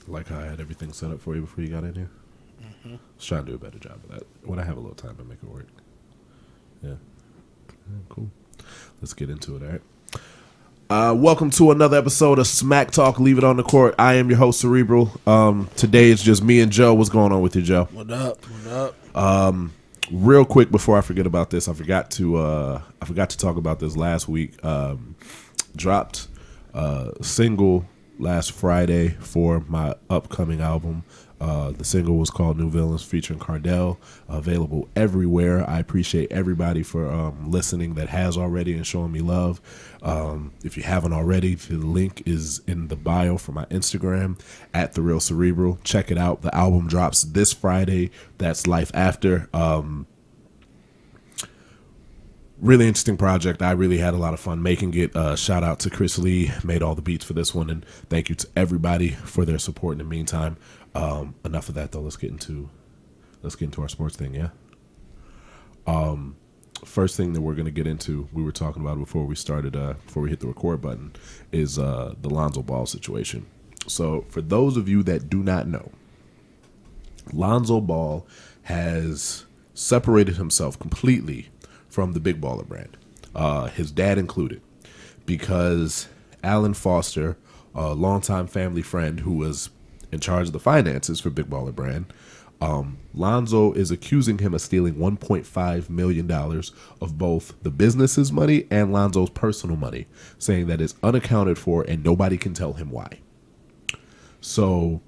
Like how I had everything set up for you before you got in here. Mm-hmm. Let's try to do a better job of that. When I have a little time to make it work. Yeah. Cool. Let's get into it, all right? Welcome to another episode of Smack Talk, Leave It on the Court. I am your host, Cerebral. Today it's just me and Joe. What's going on with you, Joe? What up? What up? Real quick before I forget about this, I forgot to talk about this last week. Dropped a single last Friday for my upcoming album. The single was called New Villains featuring Cardell. Available everywhere. I appreciate everybody for listening that has already and showing me love. If you haven't already, the link is in the bio for my Instagram at The Real Cerebral. Check it out. The album drops this Friday. That's Life After. Really interesting project. I really had a lot of fun making it. Shout out to Chris Lee, made all the beats for this one, and thank you to everybody for their support in the meantime. Enough of that though. Let's get into our sports thing, yeah. First thing that we're gonna get into, we were talking about it before we started, before we hit the record button, is the Lonzo Ball situation. So for those of you that do not know, Lonzo Ball has separated himself completely from the Big Baller brand, his dad included, because Alan Foster, a longtime family friend who was in charge of the finances for Big Baller brand, Lonzo is accusing him of stealing $1.5 million of both the business's money and Lonzo's personal money, saying that it's unaccounted for and nobody can tell him why. So,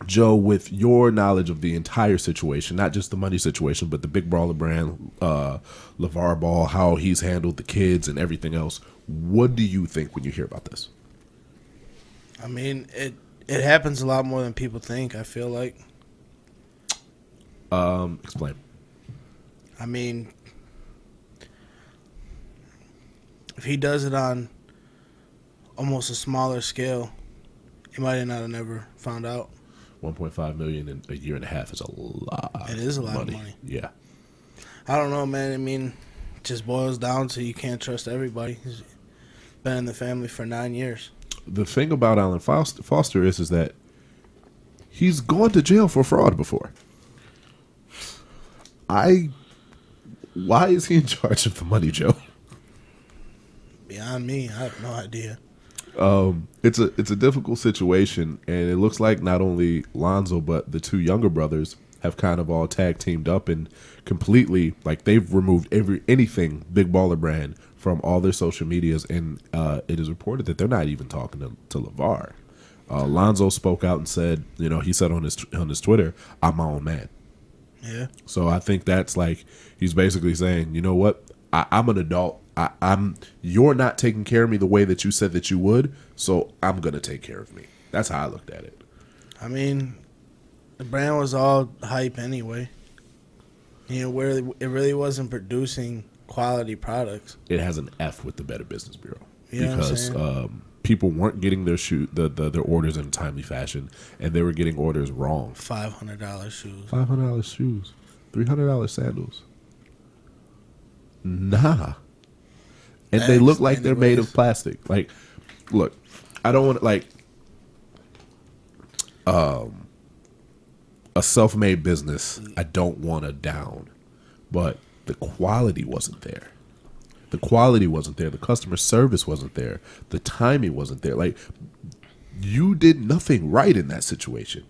Joe, with your knowledge of the entire situation, not just the money situation, but the Big Baller brand, LeVar Ball, how he's handled the kids and everything else, what do you think when you hear about this? I mean, it happens a lot more than people think, I feel like. Explain. I mean, if he does it on almost a smaller scale, he might not have never found out. 1.5 million in a year and a half is a lot. It is a lot of money. Yeah. I don't know, man. I mean, it just boils down to you can't trust everybody. He's been in the family for 9 years. The thing about Alan Foster is that he's gone to jail for fraud before. Why is he in charge of the money, Joe? Beyond me, I have no idea. It's a difficult situation, and it looks like not only Lonzo but the two younger brothers have kind of all tag teamed up and completely, like, they've removed anything Big Baller brand from all their social medias, and it is reported that they're not even talking to LeVar. Lonzo spoke out and said, he said on his Twitter, "I'm my own man." Yeah. So I think that's like he's basically saying, you know what, I'm an adult. You're not taking care of me the way that you said that you would, so I'm gonna take care of me. That's how I looked at it. I mean, the brand was all hype anyway. Where it really wasn't producing quality products. It has an F with the Better Business Bureau because people weren't getting their their orders in a timely fashion, and they were getting orders wrong. $500 shoes. $500 shoes. $300 sandals. Nah. And they look like they're made of plastic. Like, look, I don't want to, like, a self-made business, I don't want to down, but the quality wasn't there. The quality wasn't there. The customer service wasn't there. The timing wasn't there. Like, you did nothing right in that situation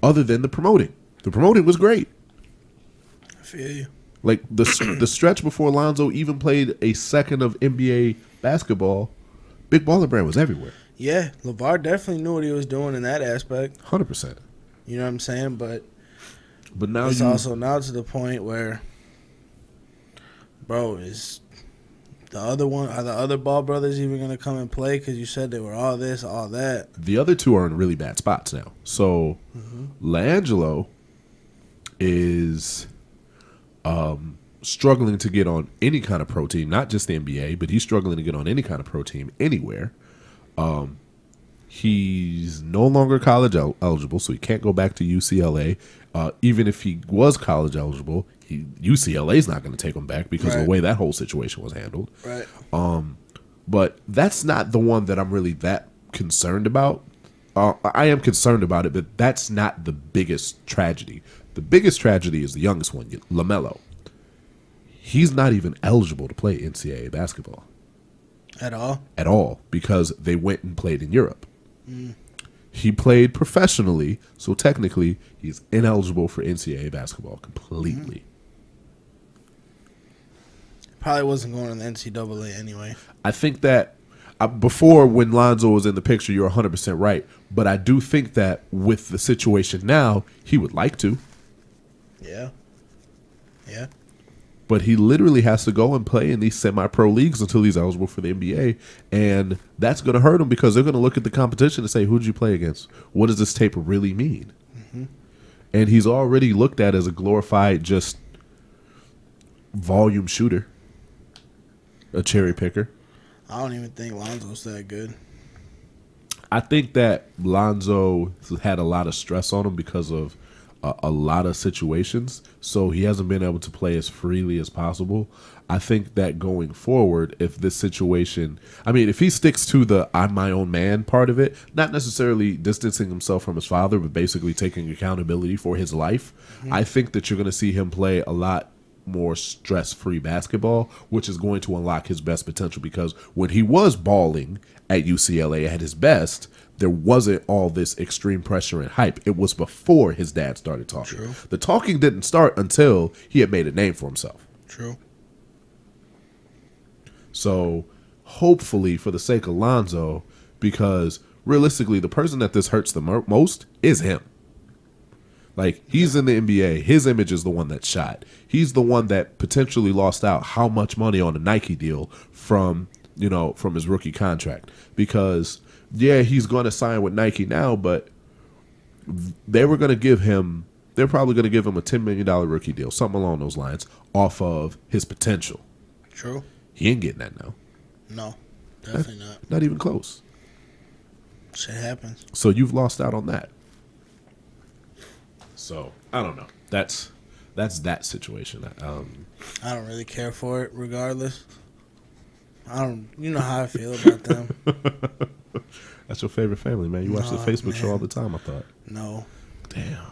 other than the promoting. The promoting was great. I feel you. Like, the stretch before Lonzo even played a second of NBA basketball, Big Baller brand was everywhere. Yeah, LeVar definitely knew what he was doing in that aspect. 100%. You know what I'm saying? But now it's also now to the point where, bro, is the other Ball brothers even going to come and play? Because you said they were all this, all that. The other two are in really bad spots now. So, LaAngelo is struggling to get on any kind of pro team, not just the NBA, but he's struggling to get on any kind of pro team anywhere. He's no longer college eligible, so he can't go back to UCLA. Even if he was college eligible, UCLA's not going to take him back because of the way that whole situation was handled. Right. But that's not the one that I'm really that concerned about. I am concerned about it, but that's not the biggest tragedy. The biggest tragedy is the youngest one, LaMelo. He's not even eligible to play NCAA basketball. At all? At all, because they went and played in Europe. He played professionally, so technically he's ineligible for NCAA basketball completely. Probably wasn't going to the NCAA anyway. I think that before, when Lonzo was in the picture, you're 100% right. But I do think that with the situation now, he would like to. Yeah. Yeah. But he literally has to go and play in these semi-pro leagues until he's eligible for the NBA. And that's going to hurt him because they're going to look at the competition and say, who did you play against? What does this tape really mean? And he's already looked at as a glorified just volume shooter, a cherry picker. I don't even think Lonzo's that good. I think that Lonzo had a lot of stress on him because of a lot of situations, so he hasn't been able to play as freely as possible. I think that going forward, if this situation, I mean, if he sticks to the I'm my own man part of it, not necessarily distancing himself from his father, but basically taking accountability for his life, I think that you're going to see him play a lot more stress-free basketball, which is going to unlock his best potential, because when he was balling at UCLA at his best, there wasn't all this extreme pressure and hype. It was before his dad started talking. True. The talking didn't start until he had made a name for himself. True. So hopefully, for the sake of Lonzo, because realistically, the person that this hurts the most is him. Like, he's in the NBA. His image is the one that's shot. He's the one that potentially lost out how much money on a Nike deal from his rookie contract. Because, yeah, he's going to sign with Nike now, but they're probably going to give him a $10 million rookie deal, something along those lines, off of his potential. True. He ain't getting that now. No, definitely not. Not even close. Shit happens. So you've lost out on that. So I don't know. That's that situation. I don't really care for it, regardless. You know how I feel about them. That's your favorite family, man. You watch the Facebook show all the time, I thought. No. Damn.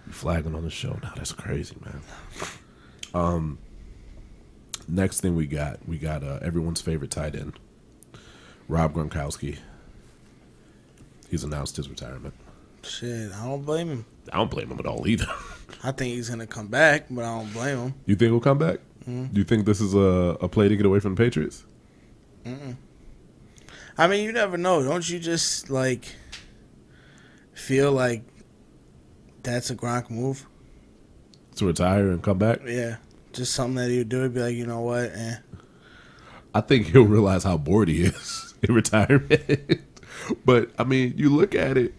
You flagging on the show now. That's crazy, man. Next thing we got everyone's favorite tight end, Rob Gronkowski. He's announced his retirement. Shit, I don't blame him. I don't blame him at all either. I think he's going to come back, but I don't blame him. You think he'll come back? Do you think this is a play to get away from the Patriots? I mean, you never know. Don't you just, feel like that's a Gronk move? To retire and come back? Yeah. Just something that he would do. He'd be like, you know what? I think he'll realize how bored he is in retirement. But, I mean, you look at it,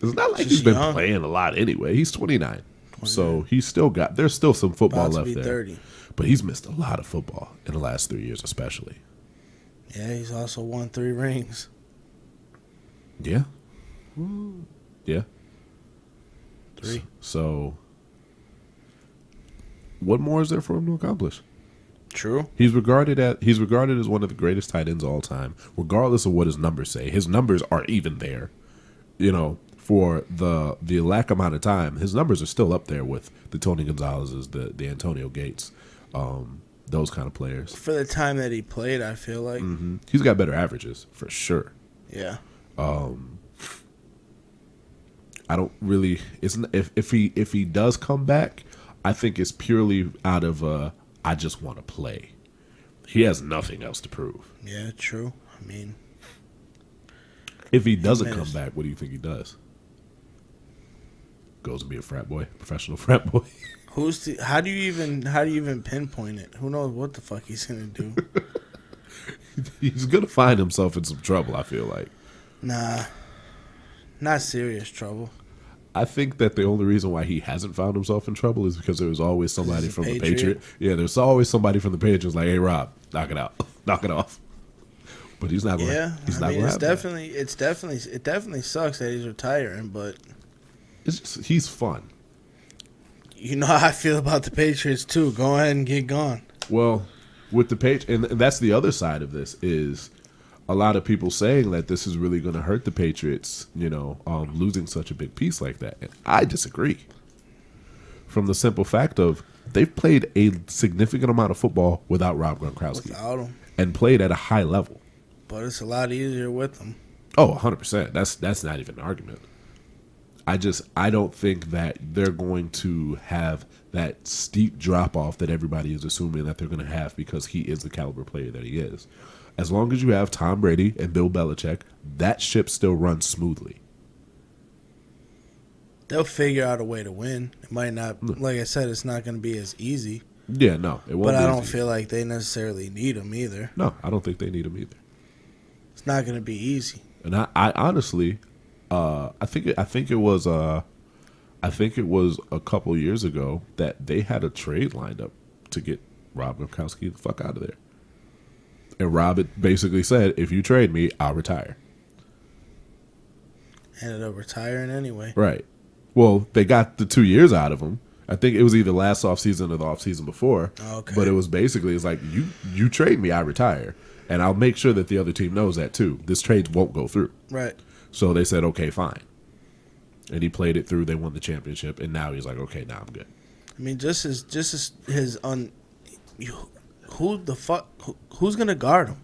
it's not like he's been playing a lot anyway. He's 29. So he's still there's still some football about to left be there. 30. But he's missed a lot of football in the last 3 years, especially. Yeah, he's also won 3 rings. Yeah. Yeah. 3. So, what more is there for him to accomplish? True. He's regarded as one of the greatest tight ends of all time, regardless of what his numbers say. His numbers aren't even there. For the lack amount of time, his numbers are still up there with the Tony Gonzalez's, the Antonio Gates, those kind of players. For the time that he played, I feel like. He's got better averages, for sure. Yeah. I don't really. If he does come back, I think it's purely out of I just want to play. He has nothing else to prove. Yeah, true. I mean, if he doesn't come back, what do you think he does? Goes and be a frat boy, professional frat boy. How do you even pinpoint it? Who knows what the fuck he's gonna do? He's gonna find himself in some trouble, I feel like. Nah, not serious trouble. I think that the only reason why he hasn't found himself in trouble is because there was always somebody from the Patriot. Yeah, there's always somebody from the Patriots like, hey Rob, knock it out, knock it off. But he's not going. Yeah, he's not going. It definitely sucks that he's retiring, but he's fun. You know how I feel about the Patriots too. Go ahead and get gone. Well, with the Patriots, and that's the other side of this is, a lot of people saying that this is really going to hurt the Patriots, losing such a big piece like that. And I disagree. From the simple fact of they've played a significant amount of football without Rob Gronkowski. Without him. And played at a high level. But it's a lot easier with him. Oh, 100%. That's not even an argument. I don't think that they're going to have that steep drop-off that everybody is assuming that they're going to have because he is the caliber player that he is. As long as you have Tom Brady and Bill Belichick, that ship still runs smoothly. They'll figure out a way to win. It might not, like I said, it's not going to be as easy. Yeah, no, it won't. But I don't feel like they necessarily need him either. No, I don't think they need him either. It's not going to be easy. And I honestly, I think it was a couple years ago that they had a trade lined up to get Rob Gronkowski the fuck out of there. And Rob basically said, "If you trade me, I'll retire." Ended up retiring anyway. Right. Well, they got the 2 years out of him. I think it was either last offseason or the offseason before. Okay. But it was basically, it's like, you trade me, I retire. And I'll make sure that the other team knows that too. This trade won't go through. Right. So they said, okay, fine. And he played it through. They won the championship. And now he's like, okay, now I'm good. I mean, who's going to guard him?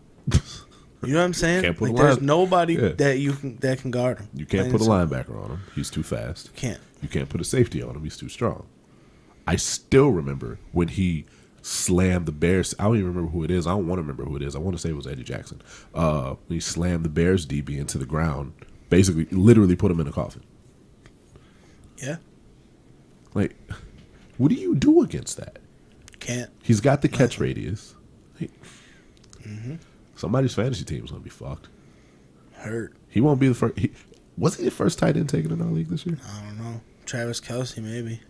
You know what I'm saying? Can't put there's nobody that can guard him. You can't put a linebacker on him. He's too fast. You can't. You can't put a safety on him. He's too strong. I still remember when he slammed the Bears. I don't even remember who it is. I don't want to remember who it is. I want to say it was Eddie Jackson. When he slammed the Bears DB into the ground, basically, literally put him in a coffin. Yeah. Like, what do you do against that? Can't. He's got the catch radius. Somebody's fantasy team is going to be fucked. Hurt. He won't be the first. Was he the first tight end taken in our league this year? I don't know. Travis Kelce, maybe.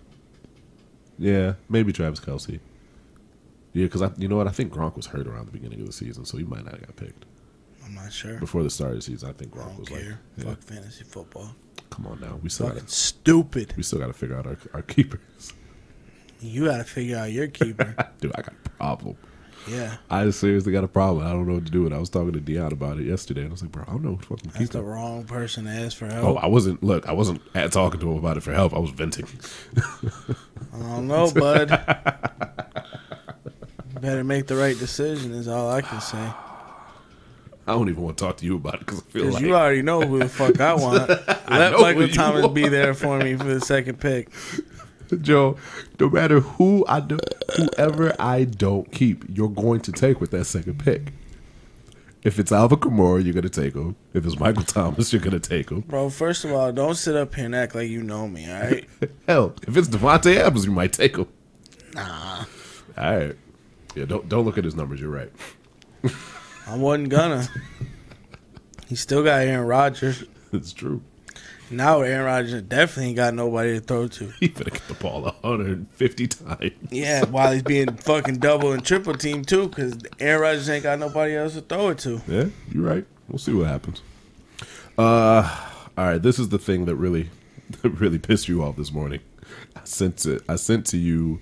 Yeah, maybe Travis Kelce. Yeah, because you know what? I think Gronk was hurt around the beginning of the season, so he might not have got picked. I'm not sure. Before the start of the season, I think Gronk I was don't care. like, Fuck fantasy football. Come on now, we still Fucking stupid. We still got to figure out our keepers. You got to figure out your keeper. Dude, I got a problem. Yeah. I seriously got a problem. I don't know what to do with it. I was talking to Dion about it yesterday, and I was like, bro, I don't know what fucking keeper. That's the wrong person to ask for help. Oh, I wasn't talking to him about it for help. I was venting. I don't know, bud. Better make the right decision is all I can say. I don't even want to talk to you about it because I feel like you already know who the fuck I want. Let Michael Thomas be there for me for the second pick. Joe, no matter whoever I don't keep, you're going to take with that second pick. If it's Alvin Kamara, you're going to take him. If it's Michael Thomas, you're going to take him. Bro, first of all, don't sit up here and act like you know me, all right? Hell, if it's Devontae Adams, you might take him. Nah. All right. Yeah, don't look at his numbers. You're right. I wasn't gonna. He still got Aaron Rodgers. It's true. Now Aaron Rodgers definitely ain't got nobody to throw to. He finna get the ball 150 times. Yeah, while he's being fucking double and triple team too, because Aaron Rodgers ain't got nobody else to throw it to. Yeah, you're right. We'll see what happens. All right, this is the thing that really pissed you off this morning. I sent to you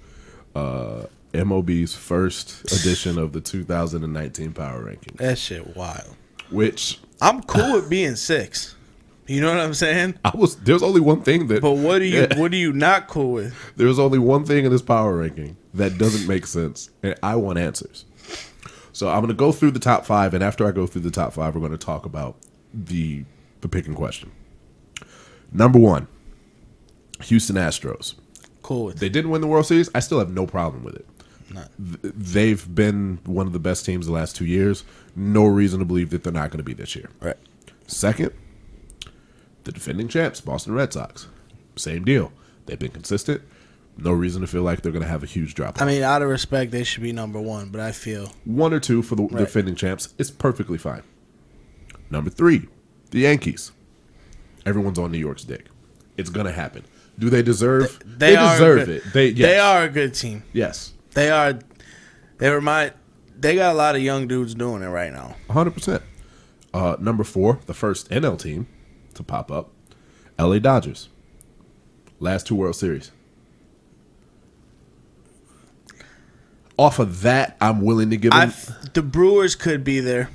MOB's first edition of the 2019 Power Ranking. That shit wild. Which I'm cool with being 6. You know what I'm saying? There's only one thing that. But what are you not cool with? There's only one thing in this power ranking that doesn't make sense, and I want answers. So I'm going to go through the top 5, and after I go through the top 5, we're going to talk about the pick in question. Number 1, Houston Astros. Cool with it. They didn't win the World Series. I still have no problem with it. Not. They've been one of the best teams the last 2 years. No reason to believe that they're not going to be this year. Right. Second, the defending champs, Boston Red Sox. Same deal. They've been consistent. No reason to feel like they're going to have a huge drop. I mean, out of respect, they should be number 1, but I feel 1 or 2 for the defending champs is perfectly fine. Number 3, the Yankees. Everyone's on New York's dick. It's going to happen. Do they deserve? They deserve it. They are a good team. Yes, they are. They got a lot of young dudes doing it right now. 100%. Number 4, the first NL team to pop up, LA Dodgers. Last 2 World Series. Off of that, I'm willing to give them. The Brewers could be there.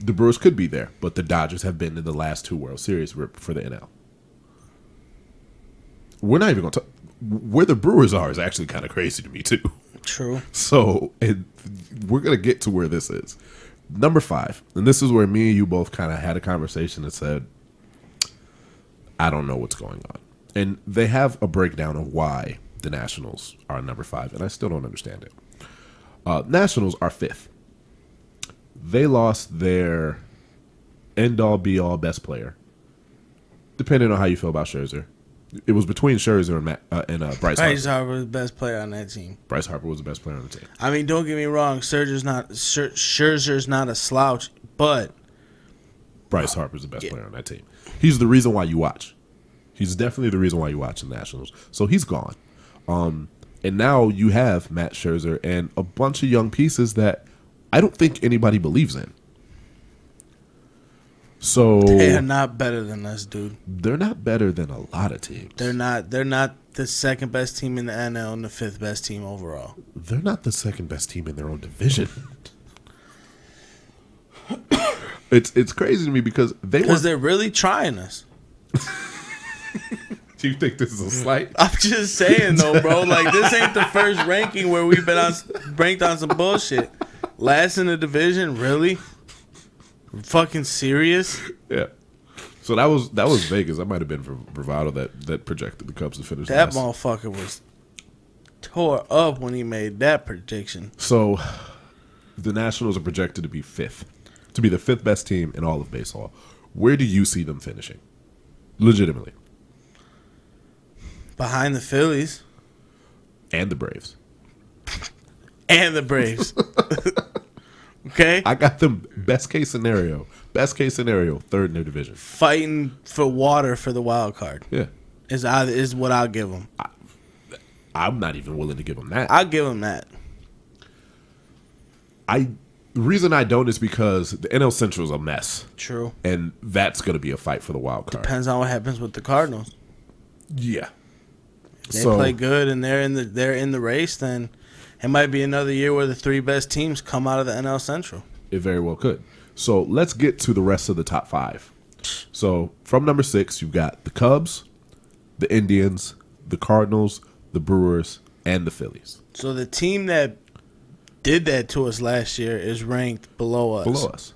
the Brewers could be there, but the Dodgers have been in the last 2 World Series for the NL. We're not even going to where the Brewers are is actually kind of crazy to me too. True. So we're going to get to where this is. Number 5, and this is where me and you both kind of had a conversation that said, I don't know what's going on. And they have a breakdown of why the Nationals are number 5, and I still don't understand it. Nationals are 5th. They lost their end-all, be-all best player, depending on how you feel about Scherzer. It was between Scherzer and Bryce Harper. Bryce Harper was the best player on that team. Bryce Harper was the best player on the team. I mean, don't get me wrong. Scherzer's not a slouch, but Bryce Harper's the best player on that team. He's the reason why you watch. He's definitely the reason why you watch the Nationals. So he's gone. And now you have Matt Scherzer and a bunch of young pieces that I don't think anybody believes in. So they are not better than us, dude. They're not better than a lot of teams. They're not the second best team in the NL and the 5th best team overall. They're not the second best team in their own division. It's crazy to me because they're really trying us. Do you think this is a slight? I'm just saying though, bro. Like, this ain't the first ranking where we've been ranked on some bullshit. Last in the division, really? Fucking serious? Yeah. So that was Vegas. That might have been for bravado that projected the Cubs to finish that last. Motherfucker was tore up when he made that prediction. So the Nationals are projected to be 5th, to be the 5th best team in all of baseball. Where do you see them finishing? Legitimately. Behind the Phillies. And the Braves. And the Braves. Okay? I got them best case scenario, 3rd in their division. Fighting for water for the wild card. Yeah. Is what I'll give them. I'm not even willing to give them that. I'll give them that. The reason I don't is because the NL Central is a mess. True. And that's going to be a fight for the wild card. Depends on what happens with the Cardinals. Yeah. If they play good and they're in the race, then it might be another year where the 3 best teams come out of the NL Central. It very well could. So let's get to the rest of the top 5. So from number 6, you've got the Cubs, the Indians, the Cardinals, the Brewers, and the Phillies. So the team that did that to us last year is ranked below us. Below us.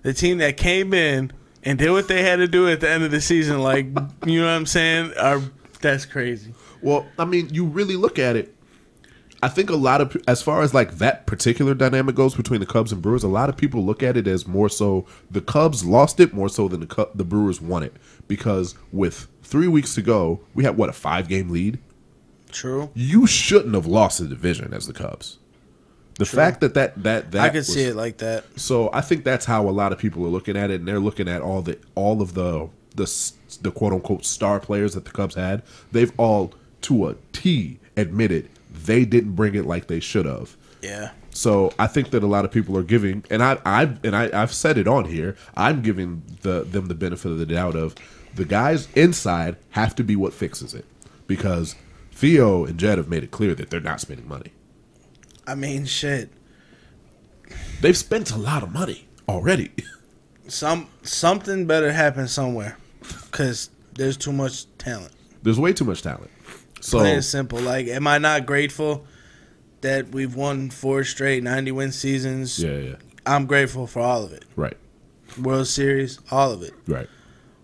The team that came in and did what they had to do at the end of the season, like, you know what I'm saying? That's crazy. Well, I mean, you really look at it. I think a lot of, as far as like that particular dynamic goes between the Cubs and Brewers, a lot of people look at it as more so the Cubs lost it more so than the Brewers won it. Because with 3 weeks to go, we had, what, a 5-game lead? True. You shouldn't have lost the division as the Cubs. The True. fact that I could see it like that. So I think that's how a lot of people are looking at it, and they're looking at all of the quote unquote star players that the Cubs had. They've all to a T admitted they didn't bring it like they should have. Yeah. So I think that a lot of people are giving, and I've said it on here. I'm giving them the benefit of the doubt of the guys inside have to be what fixes it, because Theo and Jed have made it clear that they're not spending money. I mean, shit. They've spent a lot of money already. Something better happen somewhere, because there's too much talent. There's way too much talent. So Plain and simple. Like, am I not grateful that we've won 4 straight 90-win seasons? Yeah. I'm grateful for all of it. Right. World Series, all of it. Right.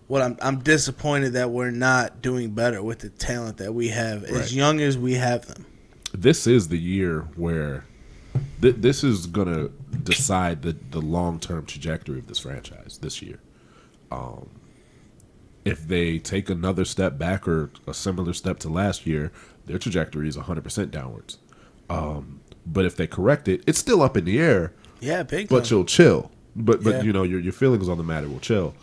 What I'm disappointed that we're not doing better with the talent that we have, as young as we have them. This is the year where this is going to decide the long-term trajectory of this franchise this year. If they take another step back or a similar step to last year, their trajectory is 100% downwards. But if they correct it, it's still up in the air. Yeah, big time. But you'll chill. But Yeah. you know, your feelings on the matter will chill.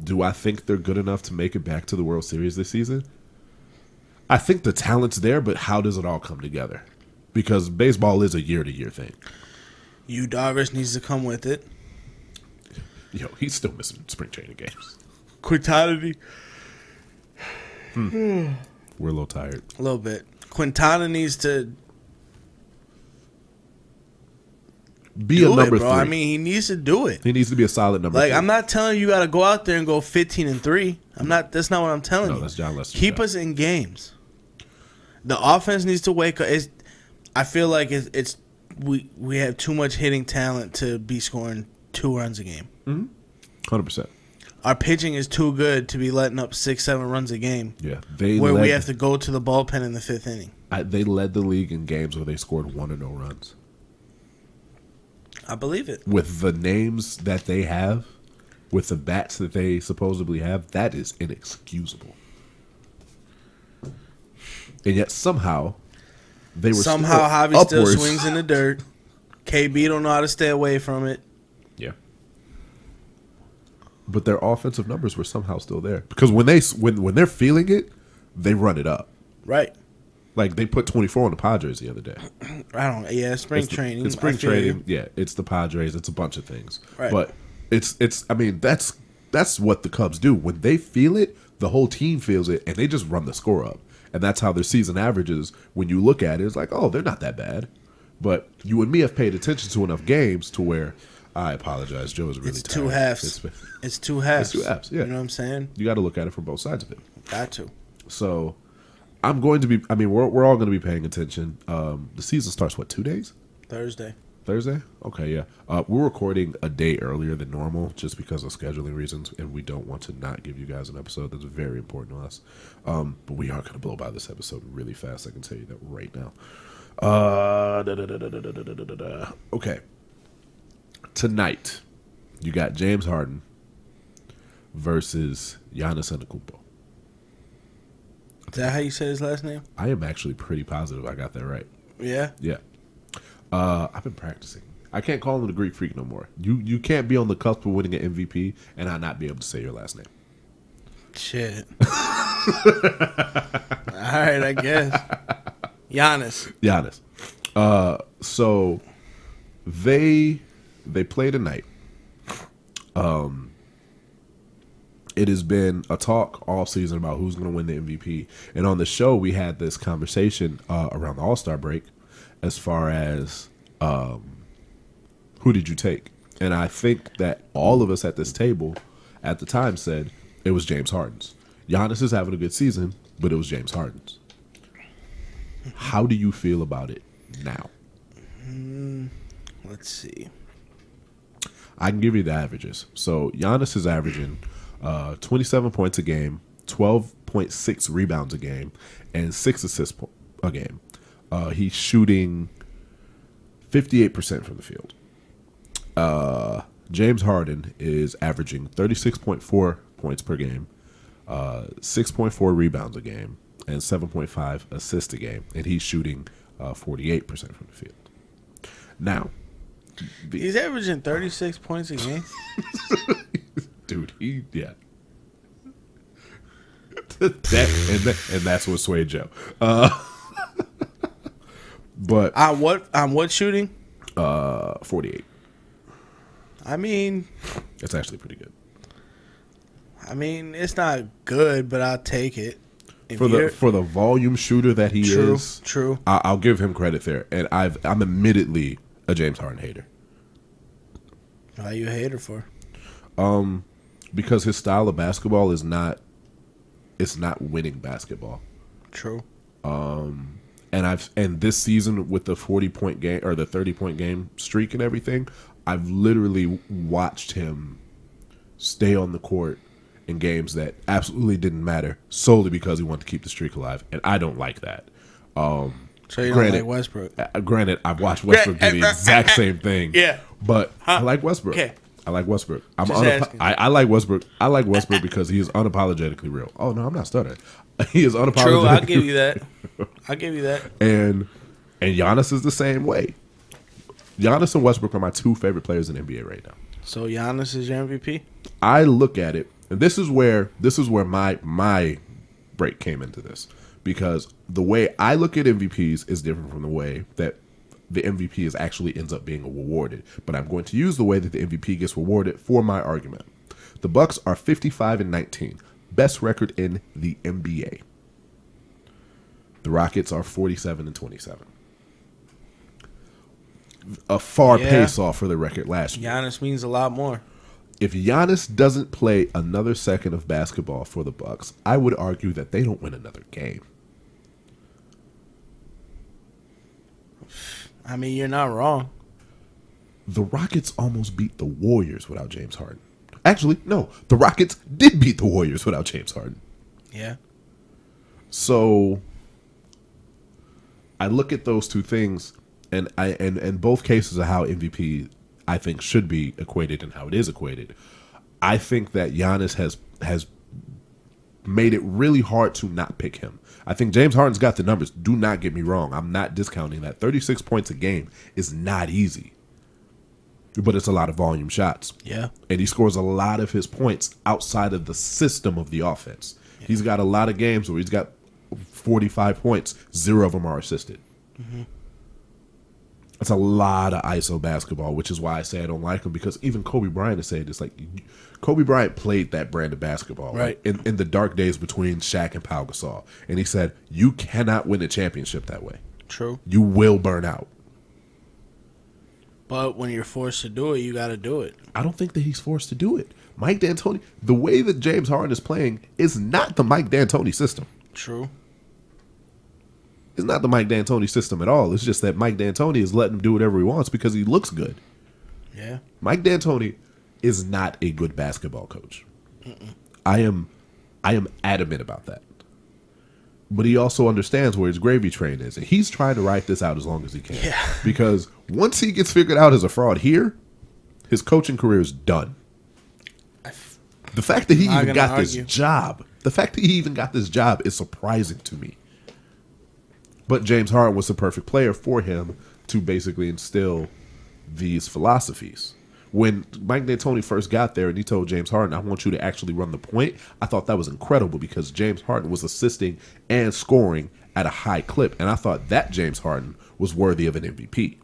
Do I think they're good enough to make it back to the World Series this season? I think the talent's there, but how does it all come together? Because baseball is a year-to-year thing. Yu Darvish needs to come with it. Yo, he's still missing spring training games. Quintana. We're a little tired. A little bit. Quintana needs to be a number bro. 3. I mean, he needs to do it. He needs to be a solid number 3. I'm not telling you got to go out there and go 15-3. That's not what I'm telling you. No, that's John Lester. Keep us in games. The offense needs to wake up. I feel like we have too much hitting talent to be scoring 2 runs a game. 100%. Our pitching is too good to be letting up 6-7 runs a game. Yeah, we have to go to the bullpen in the 5th inning. They led the league in games where they scored 1 or no runs. I believe it. With the names that they have, with the bats that they supposedly have, that is inexcusable. And yet somehow they were Javi still swings in the dirt. KB don't know how to stay away from it. Yeah. But their offensive numbers were somehow still there because when they're feeling it, they run it up. Right. Like they put 24 on the Padres the other day. Spring training. It's spring training. Yeah, it's the Padres. It's a bunch of things. Right. But it's. I mean, that's what the Cubs do. When they feel it, the whole team feels it, and they just run the score up. And that's how their season averages. When you look at it, it's like, oh, they're not that bad. But you and me have paid attention to enough games to where I apologize. Joe is really it's tired. 2 halves. It's 2 halves. It's 2 halves. Yeah. You know what I'm saying? You got to look at it from both sides of it. Got to. So I'm going to be. I mean, we're all going to be paying attention. The season starts 2 days? Thursday. Okay, yeah. We're recording a day earlier than normal just because of scheduling reasons, and we don't want to not give you guys an episode that's very important to us. But we are going to blow by this episode really fast. I can tell you that right now. Okay. Tonight, you got James Harden versus Giannis Antetokounmpo. Is that how you say his last name? I am actually pretty positive I got that right. Yeah? Yeah. I've been practicing. I can't call him the Greek Freak no more. You can't be on the cusp of winning an MVP and not be able to say your last name. Shit. All right, I guess. Giannis. So they play tonight. It has been a talk all season about who's going to win the MVP. And on the show, we had this conversation around the All-Star break as far as who did you take? And I think that all of us at this table at the time said it was James Harden's. Giannis is having a good season, but it was James Harden's. How do you feel about it now? Let's see. I can give you the averages. So Giannis is averaging 27 points a game, 12.6 rebounds a game, and 6 assists a game. He's shooting 58% from the field. James Harden is averaging 36.4 points per game, 6.4 rebounds a game, and 7.5 assists a game, and he's shooting 48% from the field. Now, he's averaging 36 points a game. Dude, and that's what swayed Joe. But on what shooting? 48. I mean, it's actually pretty good. I mean, it's not good, but I'll take it. For the volume shooter that he is, true. I'll give him credit there. And I'm admittedly a James Harden hater. Why are you a hater for? Because his style of basketball is not winning basketball. True. And this season with the 40-point game or the 30-point game streak and everything, I've literally watched him stay on the court in games that absolutely didn't matter solely because he wanted to keep the streak alive, and I don't like that. So you don't like Westbrook? Granted, I've watched Westbrook do the exact same thing. Yeah, but I like Westbrook. Okay. I like Westbrook. I like Westbrook. I like Westbrook because he is unapologetically real. Oh no, I'm not stuttering. He is unapologetically. True, I'll give you that. I'll give you that. And Giannis is the same way. Giannis and Westbrook are my 2 favorite players in the NBA right now. So Giannis is your MVP? I look at it, and this is where my break came into this, because the way I look at MVPs is different from the way that the MVP ends up being awarded. But I'm going to use the way that the MVP gets rewarded for my argument. The Bucks are 55-19, best record in the NBA. The Rockets are 47-27. a far pace off for the record last year. Giannis means a lot more. If Giannis doesn't play another second of basketball for the Bucks, I would argue that they don't win another game. I mean, you're not wrong. The Rockets almost beat the Warriors without James Harden. Actually, no. The Rockets did beat the Warriors without James Harden. Yeah. So I look at those two things, and both cases of how MVP I think should be equated and how it is equated. I think that Giannis has made it really hard to not pick him. I think James Harden's got the numbers. Do not get me wrong. I'm not discounting that. 36 points a game is not easy. But it's a lot of volume shots. Yeah. And he scores a lot of his points outside of the system of the offense. Yeah. He's got a lot of games where he's got 45 points. 0 of them are assisted. Mm-hmm. That's a lot of ISO basketball, which is why I say I don't like him, because even Kobe Bryant has said this. Like, Kobe Bryant played that brand of basketball, right? Like, in the dark days between Shaq and Pau Gasol. And he said, you cannot win a championship that way. True. You will burn out. But when you're forced to do it, you got to do it. I don't think that he's forced to do it. Mike D'Antoni, the way that James Harden is playing is not the Mike D'Antoni system. True. It's not the Mike D'Antoni system at all. It's just that Mike D'Antoni is letting him do whatever he wants because he looks good. Yeah. Mike D'Antoni is not a good basketball coach. Mm-mm. I am adamant about that. But he also understands where his gravy train is. And he's trying to ride this out as long as he can. Yeah. Because once he gets figured out as a fraud here, his coaching career is done. The fact that he even got this job, is surprising to me. But James Harden was the perfect player for him to basically instill these philosophies. When Mike D'Antoni first got there and he told James Harden, I want you to actually run the point, I thought that was incredible because James Harden was assisting and scoring at a high clip. And I thought that James Harden was worthy of an MVP.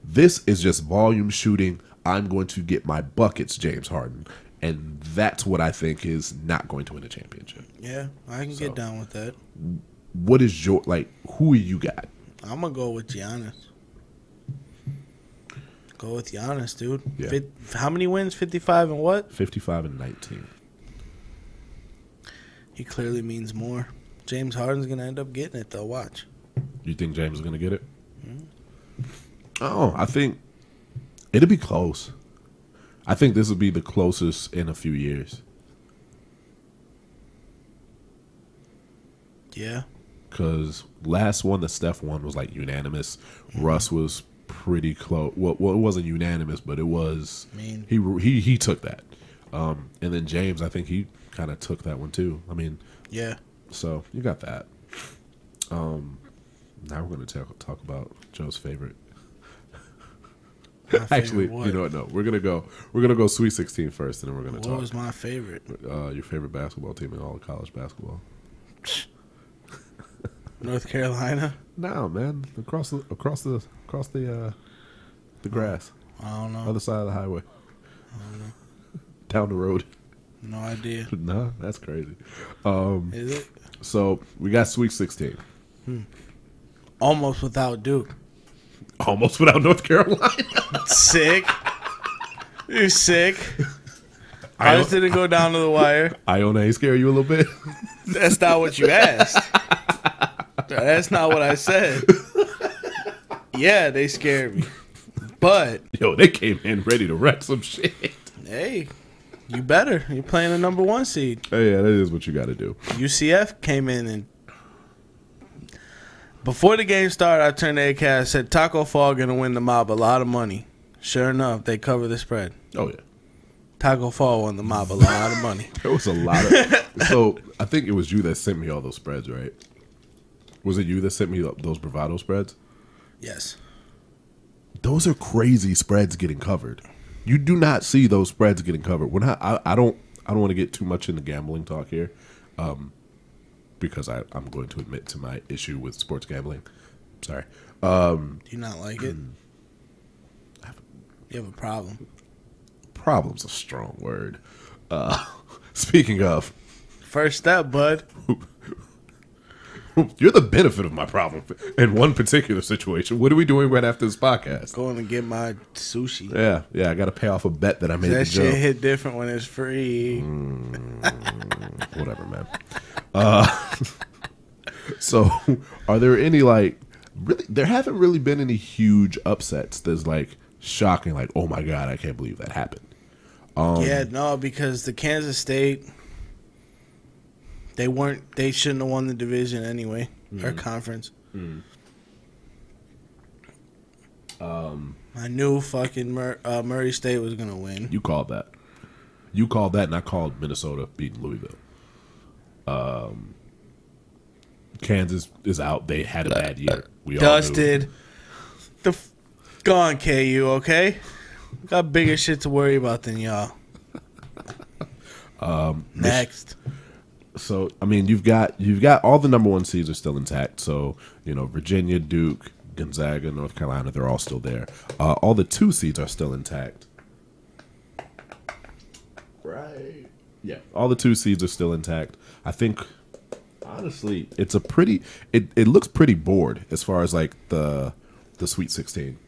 This is just volume shooting. I'm going to get my buckets, James Harden. And that's what I think is not going to win a championship. Yeah, I can get down with that. What is your, who you got? I'm going to go with Giannis. Go with Giannis, dude. Yeah. How many wins? 55 and what? 55 and 19. He clearly means more. James Harden's going to end up getting it, though. Watch. You think James is going to get it? Oh, I think it'll be close. I think this will be the closest in a few years. Yeah. Because last one that Steph won was unanimous. Mm-hmm. Russ was pretty close. Well, it wasn't unanimous, but it was. I mean, he took that. And then James, I think he kind of took that one too. I mean, yeah. So you got that. Now we're going to talk about Joe's favorite. Actually, you know what? No, we're gonna go Sweet 16 first, and then we're gonna talk. What was my favorite? Your favorite basketball team in all of college basketball? North Carolina? No, man. Across the grass. I don't know. Other side of the highway. I don't know. Down the road. No idea. No, that's crazy. Is it? So we got Sweet 16. Almost without Duke. Almost without North Carolina. Sick. You're sick. I just didn't go down to the wire. Iona scare you a little bit? That's not what you asked. That's not what I said. Yeah, they scared me. But yo, they came in ready to wreck some shit. Hey, you better. You're playing the number 1 seed. Hey, yeah, that is what you got to do. UCF came in and before the game started, I turned to A-Cast, said Taco Fall going to win the mob a lot of money. Sure enough, they cover the spread. Oh, yeah. Taco Fall won the mob a lot of money. There was a lot of... So, I think it was you that sent me all those spreads, right? Was it you that sent me those bravado spreads? Yes. Those are crazy spreads getting covered. You do not see those spreads getting covered. We're not... I don't want to get too much into gambling talk here. Because I'm going to admit to my issue with sports gambling. Sorry. Do you not like it? You have a problem. Problem's a strong word. Speaking of. First step, bud. You're the benefit of my problem in one particular situation. What are we doing right after this podcast? Going to get my sushi. Yeah. I got to pay off a bet that I made. That shit hit different when it's free. Whatever, man. So, are there any really? There haven't really been any huge upsets that's shocking. Like, oh my god, I can't believe that happened. Because the Kansas State, they shouldn't have won the division anyway, or conference. I knew fucking Murray State was gonna win. You called that. And I called Minnesota beating Louisville. Kansas is out. They had a bad year. We Dusted. Go on, KU, okay? Got bigger shit to worry about than y'all. Next. So, I mean, you've got all the number one seeds are still intact. So, Virginia, Duke, Gonzaga, North Carolina, they're all still there. All the 2 seeds are still intact. Right. Yeah. All the 2 seeds are still intact. I think, honestly, it looks pretty bored as far as the Sweet 16.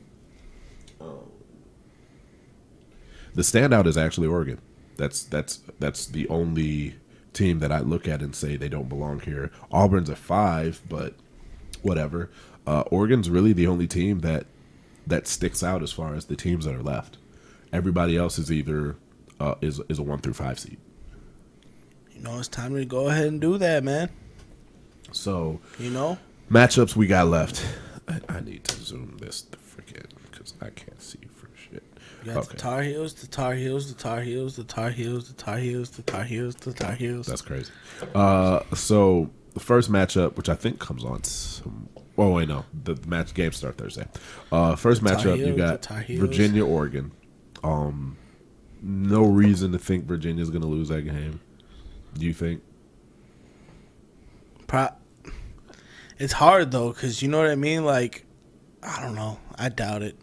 The standout is actually Oregon. That's the only team that I look at and say they don't belong here. Auburn's at 5, but whatever. Oregon's really the only team that sticks out as far as the teams that are left. Everybody else is either is a 1 through 5 seed. It's time to go ahead and do that, man. So matchups we got left. I need to zoom this freaking because I can't see for shit. You got the Tar Heels, the Tar Heels, the Tar Heels, the Tar Heels, the Tar Heels, the Tar Heels, the Tar Heels. That's crazy. So the first matchup, which I think comes on. The games start Thursday. First matchup, you got Virginia, Oregon. No reason to think Virginia's going to lose that game. Do you think? It's hard though, because you know what I mean. I don't know. I doubt it.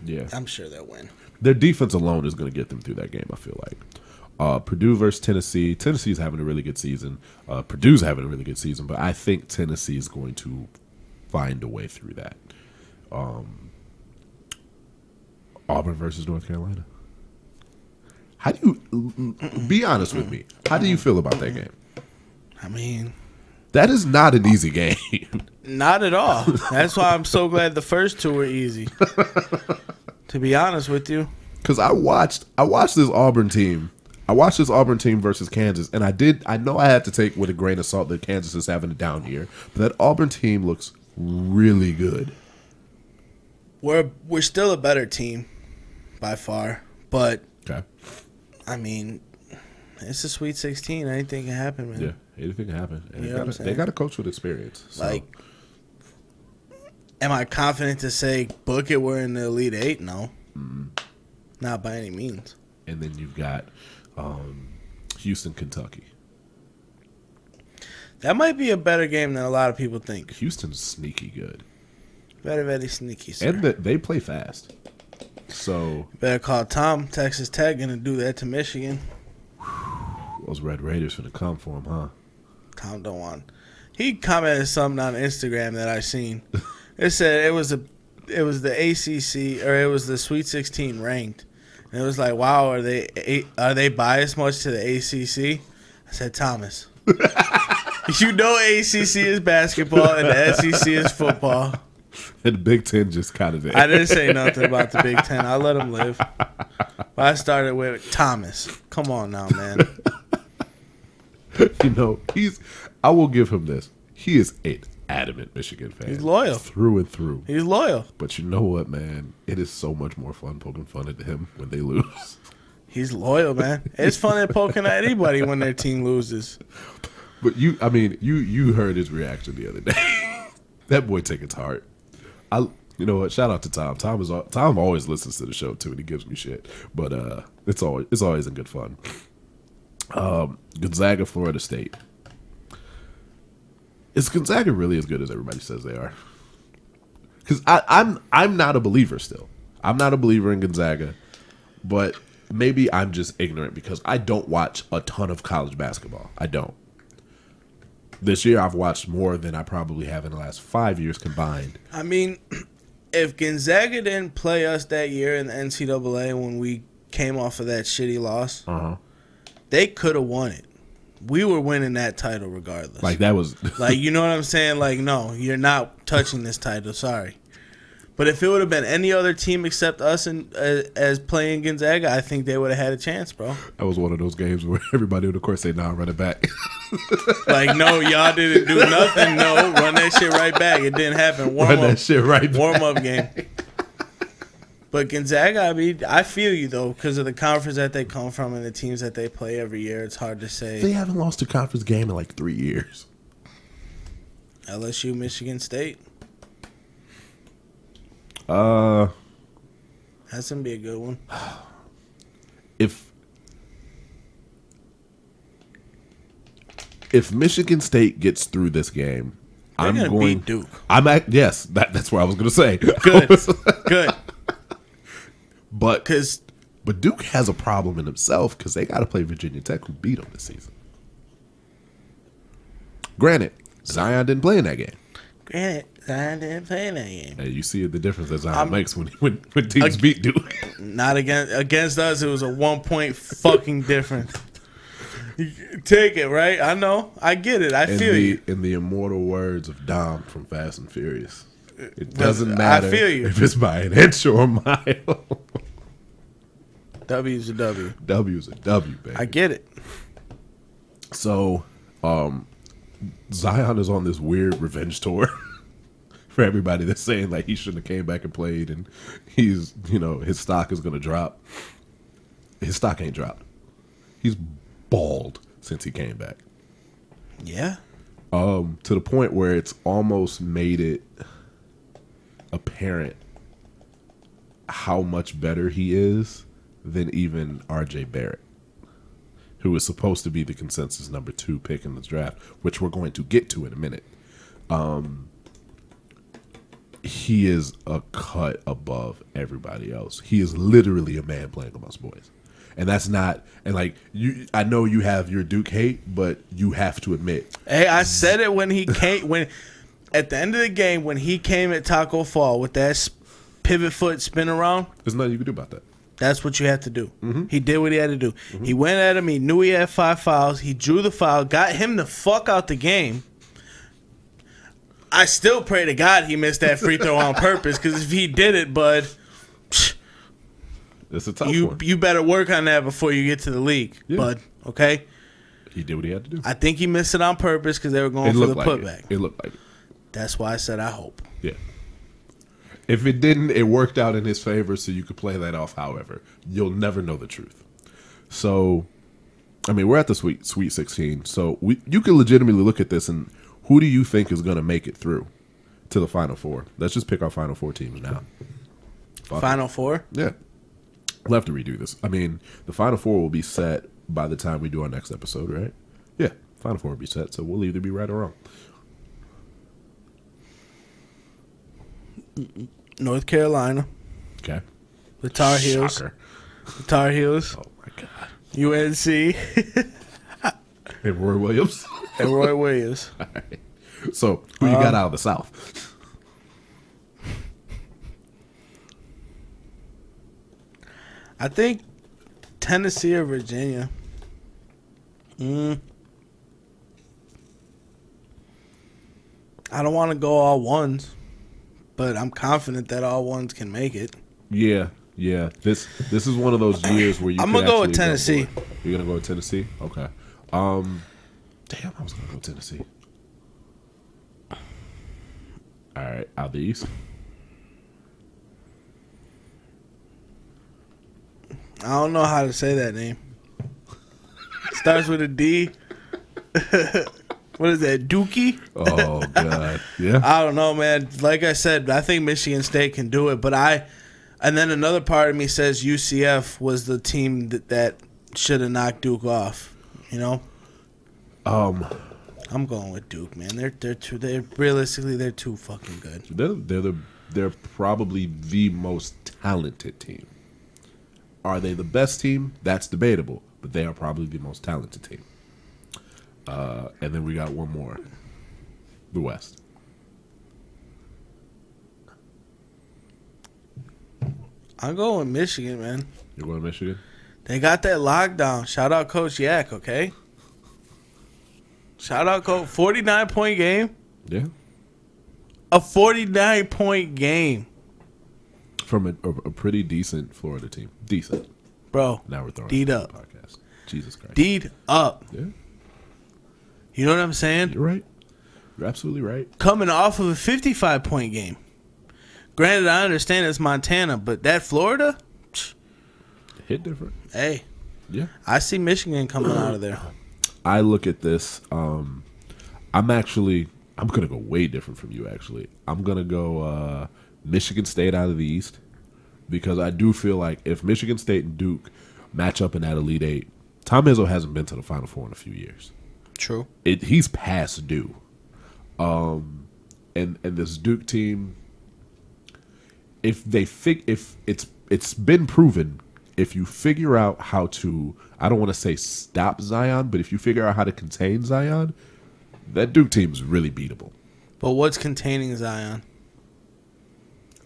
Yeah, I'm sure they'll win. Their defense alone is going to get them through that game, I feel like. Purdue versus Tennessee. Tennessee's having a really good season. Purdue's having a really good season, but I think Tennessee is going to find a way through that. Auburn versus North Carolina. How do you be honest with me? How do you feel about that game? I mean, that is not an easy game. Not at all. That's why I'm so glad the first 2 were easy. To be honest with you, because I watched this Auburn team. I watched this Auburn team versus Kansas, and I know I had to take with a grain of salt that Kansas is having it down here, but that Auburn team looks really good. We're still a better team by far, but okay. I mean, it's a Sweet 16. Anything can happen, man. Yeah, anything can happen. And they got a coach with experience. So. Am I confident to say book it? We're in the Elite 8? No, not by any means. And then you've got Houston, Kentucky. That might be a better game than a lot of people think. Houston's sneaky good. Very, very sneaky, sir. And they play fast. So better call Tom. Texas Tech gonna do that to Michigan. Those Red Raiders finna come for him, huh? Tom don't want. He commented something on Instagram that I seen. It said it was the ACC or it was the Sweet 16 ranked, and it was like, wow, are they biased much to the ACC? I said, Thomas, you know ACC is basketball and the SEC is football. And the Big Ten just kind of. I didn't say nothing about the Big Ten. I let him live. But I started with Thomas. Come on now, man. I will give him this. He is an adamant Michigan fan. He's loyal. Through and through. He's loyal. But you know what, man? It is so much more fun poking fun at him when they lose. He's loyal, man. It's fun at poking at anybody when their team loses. But you heard his reaction the other day. That boy take it to heart. You know what? Shout out to Tom. Tom always listens to the show too, and he gives me shit. But it's always in good fun. Gonzaga, Florida State. Is Gonzaga really as good as everybody says they are? Because I'm not a believer still. I'm not a believer in Gonzaga, but maybe I'm just ignorant because I don't watch a ton of college basketball. I don't. This year, I've watched more than I probably have in the last 5 years combined. I mean, if Gonzaga didn't play us that year in the NCAA when we came off of that shitty loss, they could have won it. We were winning that title regardless. Like, that was... like, you know what I'm saying? Like, no, you're not touching this title. Sorry. But if it would have been any other team except us as playing Gonzaga, I think they would have had a chance, bro. That was one of those games where everybody on the court say, "Nah, run it back." Like, no, y'all didn't do nothing. No, run that shit right back. It didn't happen. Run that shit right back. Warm-up game. But Gonzaga, I mean, I feel you, though, because of the conference that they come from and the teams that they play every year. It's hard to say. They haven't lost a conference game in like 3 years. LSU, Michigan State. That's gonna be a good one. If Michigan State gets through this game, They're gonna beat Duke. Yes, that's what I was gonna say. Good. But Duke has a problem in himself because they got to play Virginia Tech, who beat them this season. Granted, Zion didn't play in that game. Hey, you see the difference that Zion makes when teams beat Duke. Not against us. It was a 1 point fucking difference. Take it, right? I know. I get it. I feel you. In the immortal words of Dom from Fast and Furious, it doesn't matter I feel you. if it's by an inch or a mile. W's a W. W's a W, baby. I get it. So, Zion is on this weird revenge tour. For everybody that's saying like he shouldn't have came back and played and he's, his stock is going to drop. His stock ain't dropped. He's balled since he came back. Yeah. To the point where it's almost made it apparent how much better he is than even RJ Barrett, who is supposed to be the consensus number 2 pick in this draft, which we're going to get to in a minute. He is a cut above everybody else. He is literally a man playing amongst boys. And that's not, and like, I know you have your Duke hate, but you have to admit. Hey, I said it when he came, at the end of the game, when he came at Taco Fall with that pivot foot spin around. There's nothing you can do about that. That's what you have to do. Mm-hmm. He did what he had to do. Mm-hmm. He went at him. He knew he had 5 fouls. He drew the foul, got him the fuck out the game. I still pray to God he missed that free throw on purpose, because if he did it, bud, it's a tough one. You better work on that before you get to the league, bud. Okay? He did what he had to do. I think he missed it on purpose because they were going for the putback. It looked like it. That's why I said I hope. Yeah. If it didn't, it worked out in his favor, so you could play that off however. You'll never know the truth. So, I mean, we're at the Sweet 16, so you can legitimately look at this and who do you think is going to make it through to the Final Four? Let's just pick our Final Four teams now. Final Four? Yeah. We'll have to redo this. I mean, the Final Four will be set by the time we do our next episode, right? Yeah, Final Four will be set, so we'll either be right or wrong. North Carolina. Okay. The Tar Heels. Shocker. The Tar Heels. Oh, my God. UNC. And Roy Williams. And Roy Williams. All right. So, who you got out of the South? I think Tennessee or Virginia. I don't want to go all ones, but I'm confident that all ones can make it. Yeah. This is one of those years where you. I'm gonna go with Tennessee. You're gonna go with Tennessee? Okay. Damn, I was gonna go with Tennessee. All right, out the East. I don't know how to say that name. Starts with a D. What is that, Dookie? Oh, God. Yeah. I don't know, man. Like I said, I think Michigan State can do it, but and then another part of me says UCF was the team that should have knocked Duke off, you know? I'm going with Duke, man. They're realistically they're too fucking good. They're probably the most talented team. Are they the best team? That's debatable, but they are probably the most talented team. And then we got one more. The West. I'm going with Michigan, man. You're going to Michigan? They got that lockdown. Shout out Coach Yak, okay? Shout out Coach. 49-point game. Yeah. A 49-point game. From a pretty decent Florida team. Decent. Bro. Now we're throwing D'd it on up. the podcast. Jesus Christ. D'd up. Yeah. You know what I'm saying? You're right. You're absolutely right. Coming off of a 55-point game. Granted, I understand it's Montana, but that Florida, Hit different. hey, Yeah. I see Michigan coming out of there. I look at this. I'm going to go way different from you, actually. I'm going to go Michigan State out of the East because I do feel like if Michigan State and Duke match up in that Elite Eight, Tom Izzo hasn't been to the Final Four in a few years. True. He's past due. And this Duke team, if it's been proven, if you figure out how to, I don't want to say stop Zion, but if you figure out how to contain Zion, that Duke team is really beatable. But what's containing Zion?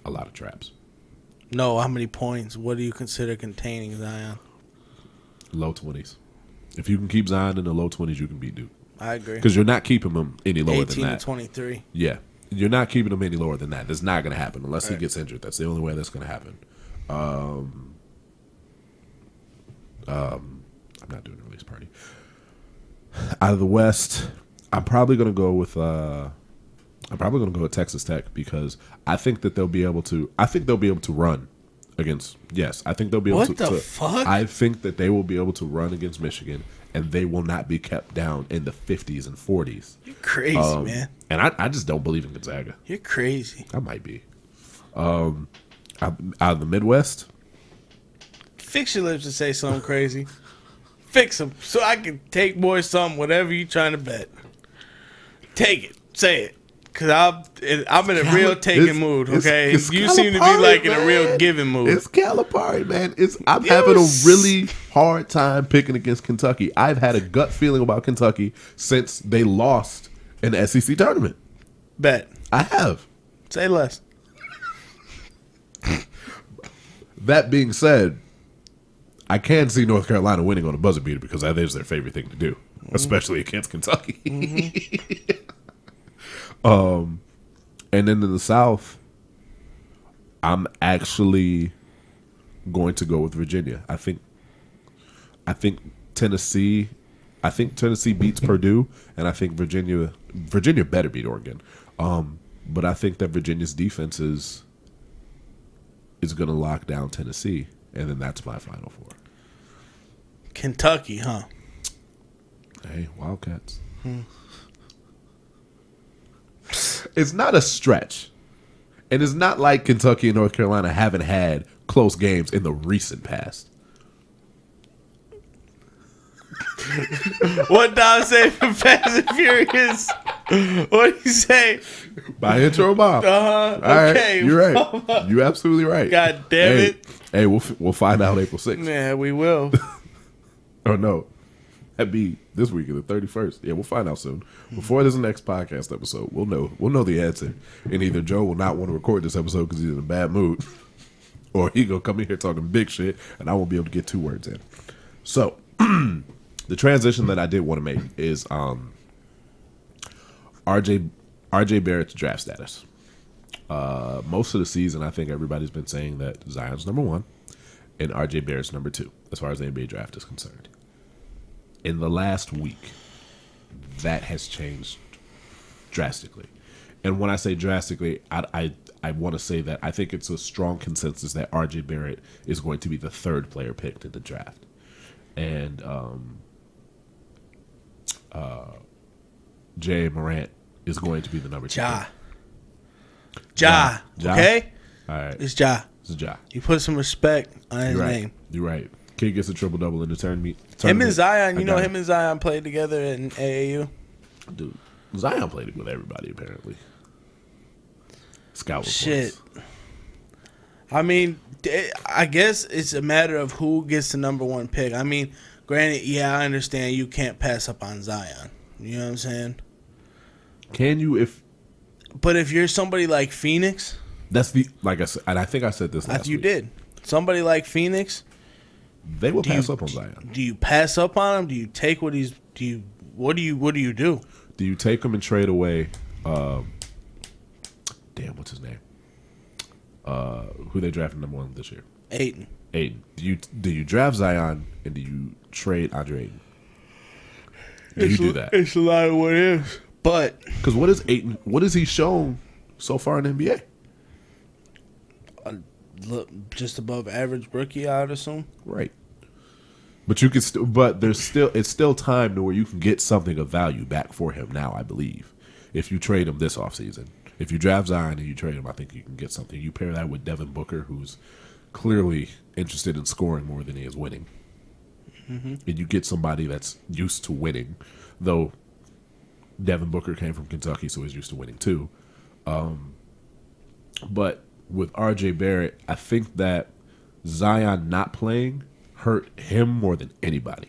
A lot of traps. No, how many points? What do you consider containing Zion? Low 20s. If you can keep Zion in the low 20s, you can beat Duke. I agree. Because you're not keeping him any lower 18 than that. to 23. Yeah. You're not keeping him any lower than that. That's not going to happen unless he gets injured. That's the only way that's going to happen. I'm not doing a release party. Out of the West, I'm probably going to go with Texas Tech because I think that they'll be able to. I think they'll be able to run against. Yes, I think they'll be able to. What the fuck? I think that they will be able to run against Michigan, and they will not be kept down in the 50s and 40s. You're crazy, man. And I just don't believe in Gonzaga. You're crazy. I might be. Out of the Midwest. Fix your lips to say something crazy. Fix them so I can take more something, whatever you trying to bet. Take it. Say it. Because I'm in a real taking mood, okay? It's you seem to be like in a real giving mood. It's Calipari, man. I'm having a really hard time picking against Kentucky. I've had a gut feeling about Kentucky since they lost in the SEC tournament. Bet. I have. Say less. That being said, I can see North Carolina winning on a buzzer beater because that is their favorite thing to do, especially against Kentucky. And then in the South, I'm actually going to go with Virginia. I think Tennessee beats Purdue, and I think Virginia better beat Oregon. But I think that Virginia's defense is going to lock down Tennessee, and then that's my Final Four. Kentucky, huh? Hey, Wildcats. It's not a stretch. And it's not like Kentucky and North Carolina haven't had close games in the recent past. What Dom say from Fast and Furious? What did he say? By intro, Bob. All Okay, right, you're right. You're absolutely right. God damn it. Hey, we'll find out April 6th. Yeah, we will. Oh, no. That'd be this week, the 31st. Yeah, we'll find out soon. Before this next podcast episode, we'll know the answer. And either Joe will not want to record this episode because he's in a bad mood, or he gonna come in here talking big shit, and I won't be able to get 2 words in. So, the transition that I did want to make is RJ Barrett's draft status. Most of the season, I think everybody's been saying that Zion's number 1 and RJ Barrett's number 2 as far as the NBA draft is concerned. In the last week, that has changed drastically. And when I say drastically, I want to say that I think it's a strong consensus that RJ Barrett is going to be the 3rd player picked in the draft. And Jay Morant is going to be the number 2. Ja. Okay? All right. It's Ja. It's Ja. You put some respect on his name. You're right. Kid gets a triple-double in the tournament. Him and Zion, him and Zion played together in AAU. Dude, Zion played with everybody, apparently. Scout Shit. I mean, I guess it's a matter of who gets the number 1 pick. I mean, granted, yeah, I understand you can't pass up on Zion. You know what I'm saying? Can you But if you're somebody like Phoenix, that's like I said, and I think I said this last you week. did. Somebody like Phoenix, They will pass up on Zion. do you pass up on him? Do you take what he's? What do you do? Do you take him and trade away? Damn, what's his name? Who they drafted #1 this year? Ayton. Do you draft Zion and do you trade Andre Ayton? Do you do that? It's a lot of what ifs. But Because what is Ayton? What has he shown so far in the NBA? just above average rookie, I would assume. Right. But you can still. But it's still time to where you can get something of value back for him now. I believe if you trade him this offseason. If you draft Zion and you trade him, I think you can get something. You pair that with Devin Booker, who's clearly interested in scoring more than he is winning. Mm-hmm. And you get somebody that's used to winning, though Devin Booker came from Kentucky, so he's used to winning too. But with R.J. Barrett, I think that Zion not playing hurt him more than anybody.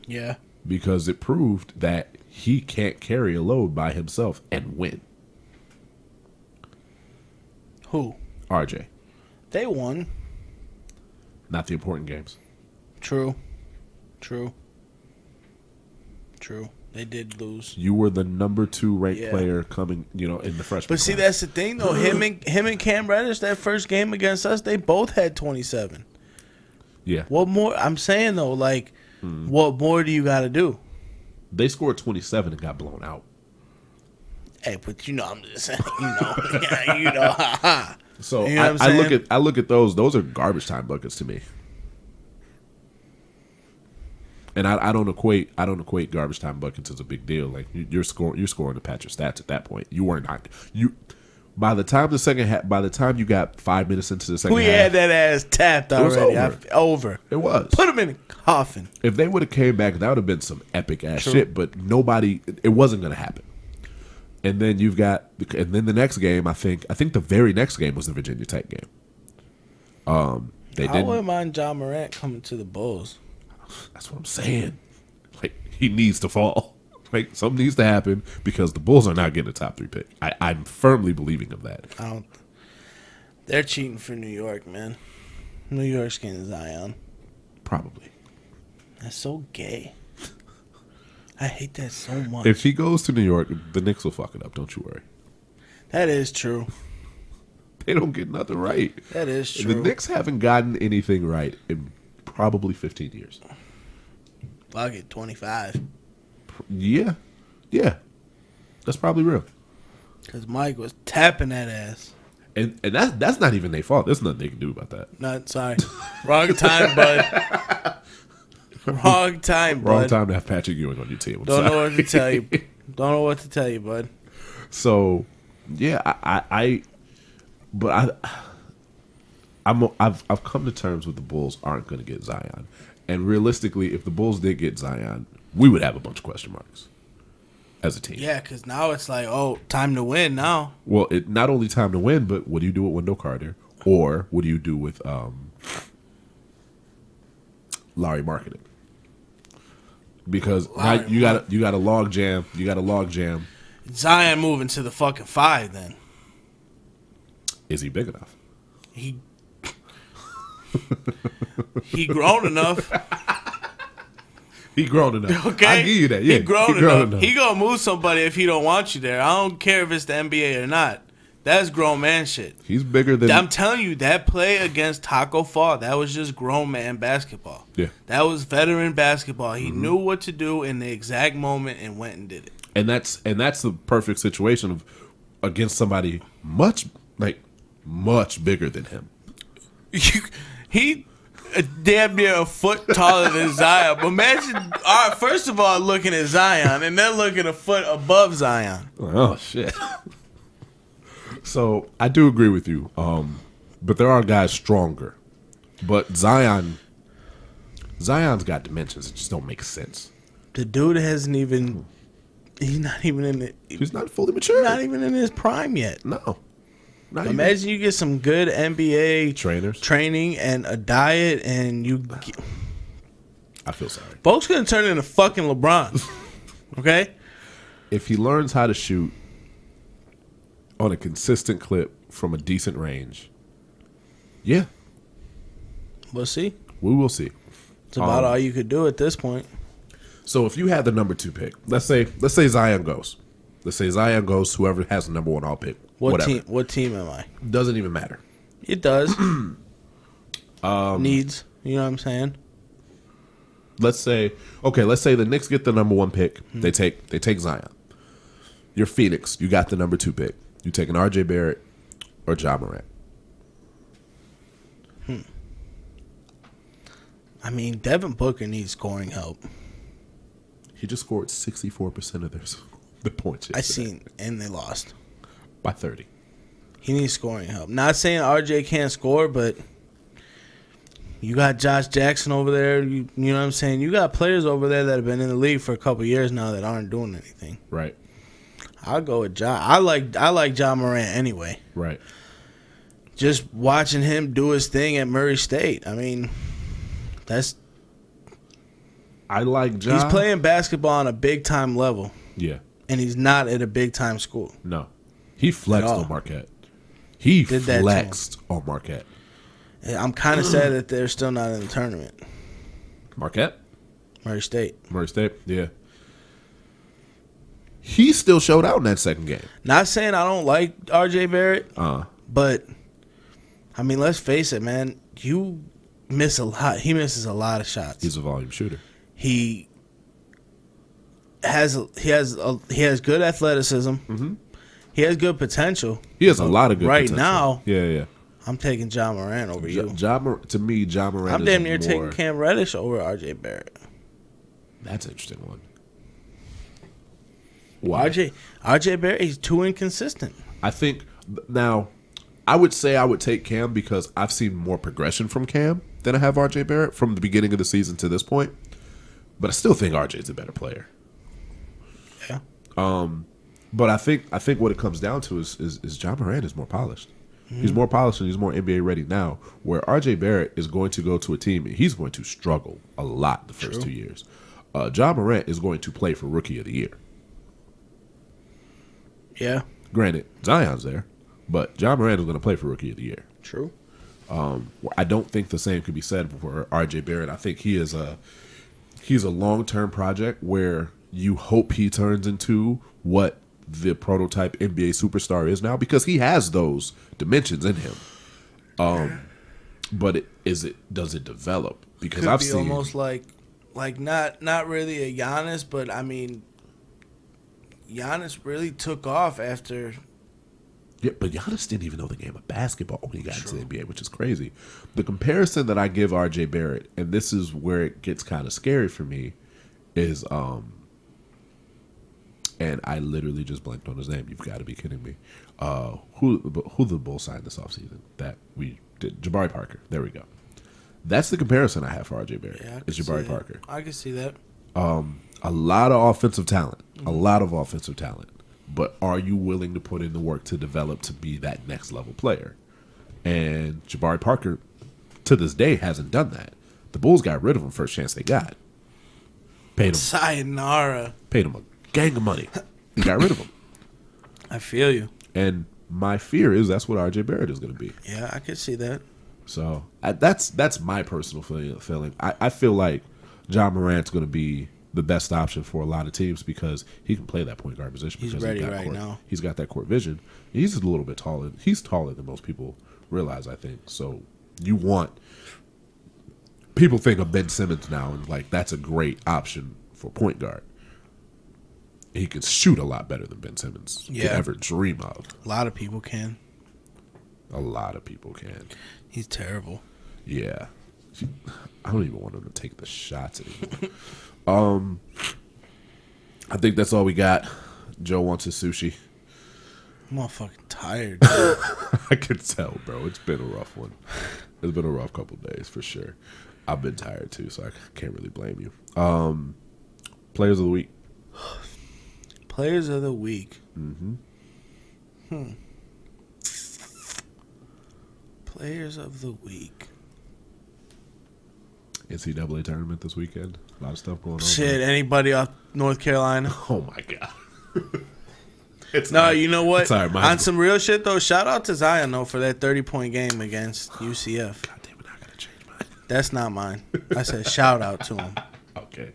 Yeah. Because it proved that he can't carry a load by himself and win. Who? RJ. They won. Not the important games. True. They did lose. You were the number 2 ranked player coming, in the freshman But see, class. that's the thing, though. Him and Cam Reddish, that first game against us, they both had 27. Yeah. What more? I'm saying, though, like, what more do you got to do? They scored 27 and got blown out. Hey, but I'm just saying, haha. So you know I look at those. Those are garbage time buckets to me. And I don't equate garbage time buckets as a big deal. Like you're scoring to pat your stats at that point. You weren't by the time you got 5 minutes into the second half, we had that ass tapped already. It was over. It was. Put him in a coffin. If they would have came back, that would have been some epic ass shit. But it wasn't going to happen. And then the next game, I think the very next game was the Virginia Tech game. I wouldn't mind John Morant coming to the Bulls. That's what I'm saying. Like he needs to fall. Like something needs to happen because the Bulls are not getting a top 3 pick. I'm firmly believing of that. They're cheating for New York, man. New York's getting Zion. Probably. That's so gay. I hate that so much. If he goes to New York, the Knicks will fuck it up. Don't you worry. That is true. They don't get nothing right. That is true. The Knicks haven't gotten anything right in probably 15 years. Fuck it, 25. Yeah. That's probably real. Because Mike was tapping that ass. And that's not even their fault. There's nothing they can do about that. Sorry. Wrong time, bud. Wrong time, bud. Wrong time to have Patrick Ewing on your team. Don't know what to tell you. Don't know what to tell you, bud. So, yeah, I've come to terms with the Bulls aren't going to get Zion. And realistically, if the Bulls did get Zion, we would have a bunch of question marks as a team. Yeah, because now it's like, time to win now. Well, not only time to win, but what do you do with Wendell Carter? Or what do you do with Larry Marketing? Because now you got a log jam. You got a log jam. Zion moving to the fucking 5 then. Is he big enough? He grown enough. He grown enough. Okay, I give you that. Yeah, he grown enough. He gonna move somebody if he don't want you there. I don't care if it's the NBA or not. That's grown man shit. He's bigger than. I'm telling you, that play against Taco Fall, that was just grown man basketball. Yeah, that was veteran basketball. He knew what to do in the exact moment and went and did it. And that's the perfect situation of against somebody much bigger than him. He damn near a foot taller than Zion. But imagine, first of all, looking at Zion and then looking a foot above Zion. Oh shit. So I do agree with you. But there are guys stronger. But Zion's got dimensions that just don't make sense. The dude hasn't even. He's not even in it. He's not fully mature. Not even in his prime yet. No. Imagine you get some good NBA training and a diet, and you. I feel sorry. Folks gonna turn into fucking LeBron. Okay? If he learns how to shoot on a consistent clip from a decent range, yeah, We'll see. we will see. It's about all you could do at this point. So if you had the number 2 pick, let's say Zion goes. Let's say Zion goes, whoever has the number 1, I'll pick. Whatever. What team am I? Doesn't even matter. It does. Needs. You know what I'm saying? Let's say the Knicks get the number 1 pick. They take Zion. You're Phoenix. You got the number 2 pick. You taking RJ Barrett or Ja Morant? I mean, Devin Booker needs scoring help. He just scored 64% of the points. I seen, and they lost by 30. He needs scoring help. Not saying RJ can't score, but you got Josh Jackson over there. You know what I'm saying? You got players over there that have been in the league for a couple years now that aren't doing anything. Right. I'll go with Ja. I like Ja Morant anyway. Right. Just watching him do his thing at Murray State. I mean, I like Ja. He's playing basketball on a big time level. Yeah. And he's not at a big time school. No. He flexed on Marquette. He flexed on Marquette. I'm kind of sad that they're still not in the tournament. Marquette? Murray State, yeah. He still showed out in that second game. Not saying I don't like RJ Barrett, but, I mean, let's face it, man. You miss a lot. He misses a lot of shots. He's a volume shooter. He has good athleticism. Mm-hmm. He has good potential. He has a lot of good potential. Right potential. now, Yeah. I'm taking Ja Morant over you. To me, Ja Morant I'm damn near taking Cam Reddish over RJ Barrett. That's an interesting one. Why? RJ Barrett, he's too inconsistent. I think now, I would say I would take Cam because I've seen more progression from Cam than I have RJ Barrett from the beginning of the season to this point. But I still think RJ's a better player. Yeah. But I think what it comes down to is Ja Morant is more polished. Mm-hmm. He's more polished and he's more NBA ready now. Where RJ Barrett is going to go to a team and he's going to struggle a lot the first 2 years. Ja Morant is going to play for Rookie of the Year. Yeah. Granted, Zion's there, but Ja Morant is going to play for Rookie of the Year. True. I don't think the same could be said for RJ Barrett. I think he's a long-term project where you hope he turns into what the prototype NBA superstar is now because he has those dimensions in him. But does it develop? Because I've seen almost like not really a Giannis, but I mean, Giannis really took off after. Yeah, but Giannis didn't even know the game of basketball when he got into the NBA, which is crazy. The comparison that I give RJ Barrett, and this is where it gets kind of scary for me, is and I literally just blanked on his name. You've got to be kidding me. Who the Bulls signed this offseason that we did? Jabari Parker. There we go. That's the comparison I have for RJ Barrett. Yeah, it's Jabari Parker. I can see that. A lot of offensive talent. Mm-hmm. A lot of offensive talent. But are you willing to put in the work to develop to be that next level player? And Jabari Parker, to this day, hasn't done that. The Bulls got rid of him first chance they got. Paid him. Sayonara. Paid him a gang of money. He got rid of him. I feel you. And my fear is that's what RJ Barrett is going to be. Yeah, I could see that. So that's my personal feeling. I feel like Ja Morant's going to be the best option for a lot of teams because he can play that point guard position. He's ready right now. He's got that court vision. He's a little bit taller. He's taller than most people realize, I think. So you want people think of Ben Simmons now and like that's a great option for point guard. He can shoot a lot better than Ben Simmons could ever dream of. A lot of people can. A lot of people can. He's terrible. Yeah. I don't even want him to take the shots anymore. I think that's all we got. Joe wants his sushi. I'm all fucking tired. I can tell, bro. It's been a rough one. It's been a rough couple days for sure. I've been tired too, so I can't really blame you. Players of the week. Players of the week. Mm-hmm. Players of the week. NCAA tournament this weekend. A lot of stuff going on. Shit, anybody off North Carolina? Oh my god. It's No, not, you know what? It's all right, On some real shit though, shout out to Zion though for that 30-point game against UCF. God damn it, I gotta change mine. That's not mine. I said shout out to him. Okay.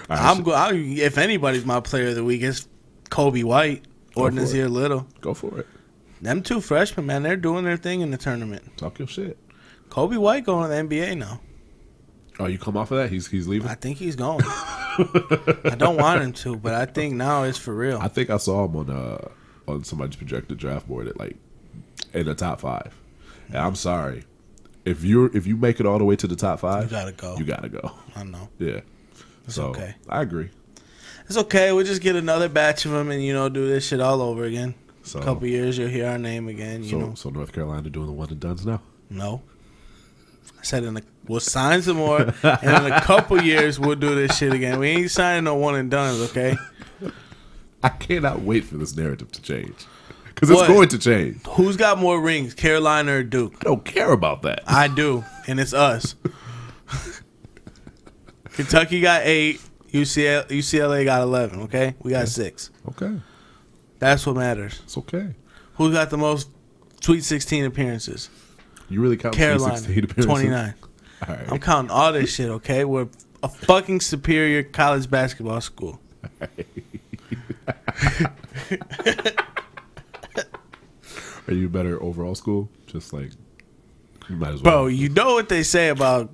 All right, If anybody's my player of the week, it's Kobe White or Nazir Little. Go for it. Them two freshmen, man, they're doing their thing in the tournament. Talk your shit. Kobe White going to the NBA now. Oh, you come off of that? He's leaving? I think he's going. I don't want him to, but I think now it's for real. I think I saw him on somebody's projected draft board at in the top 5. And I'm sorry. If you make it all the way to the top 5, You gotta go. You gotta go. I know. Yeah. It's okay. I agree. It's okay. We'll just get another batch of them and, do this shit all over again. So, a couple years, you'll hear our name again, So North Carolina doing the one and dones now? No. I said we'll sign some more, and in a couple years, we'll do this shit again. We ain't signing no one and dones, okay? I cannot wait for this narrative to change. Because it's going to change. Who's got more rings, Carolina or Duke? I don't care about that. I do, and it's us. Kentucky got 8. UCLA got 11, okay? We got 6. Okay. That's what matters. It's okay. Who got the most Sweet 16 appearances? You really count Carolina, Sweet 16 appearances? 29. All right. I'm counting all this shit, okay? We're a fucking superior college basketball school. Are you a better overall school? Just like, you might as well. Bro, you know what they say about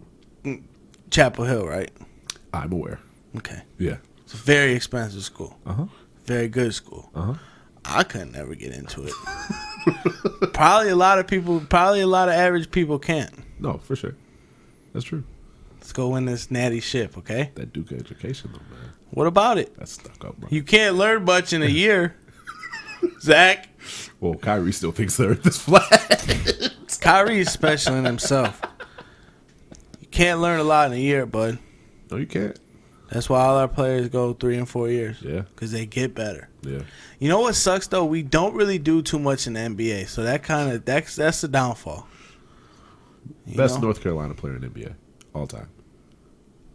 Chapel Hill, right? I'm aware. Okay. Yeah. It's a very expensive school. Uh-huh. Very good school. Uh-huh. I couldn't never get into it. Probably a lot of average people can't. No, for sure. That's true. Let's go win this natty ship, okay? That Duke education, though, man. What about it? That's stuck up, bro. You can't learn much in a year. Zach. Well, Kyrie still thinks they're this flat. Kyrie is special in himself. You can't learn a lot in a year, bud. No, you can't. That's why all our players go 3 and 4 years. Yeah. Because they get better. Yeah. You know what sucks, though? We don't really do too much in the NBA. So that's the downfall. Best North Carolina player in NBA all time.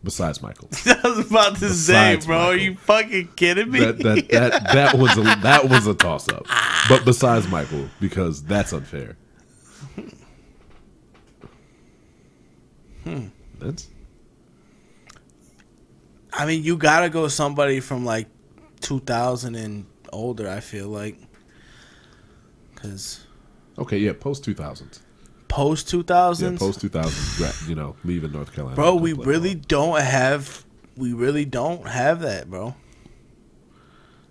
Besides Michael. I was about to say, bro, Michael. Are you fucking kidding me? That was a toss up. But besides Michael, because that's unfair. I mean, you gotta go somebody from like 2000 and older, I feel like. Okay, yeah, post 2000s. Post 2000s? Yeah, post 2000s, leaving North Carolina. Bro, we really don't have that, bro.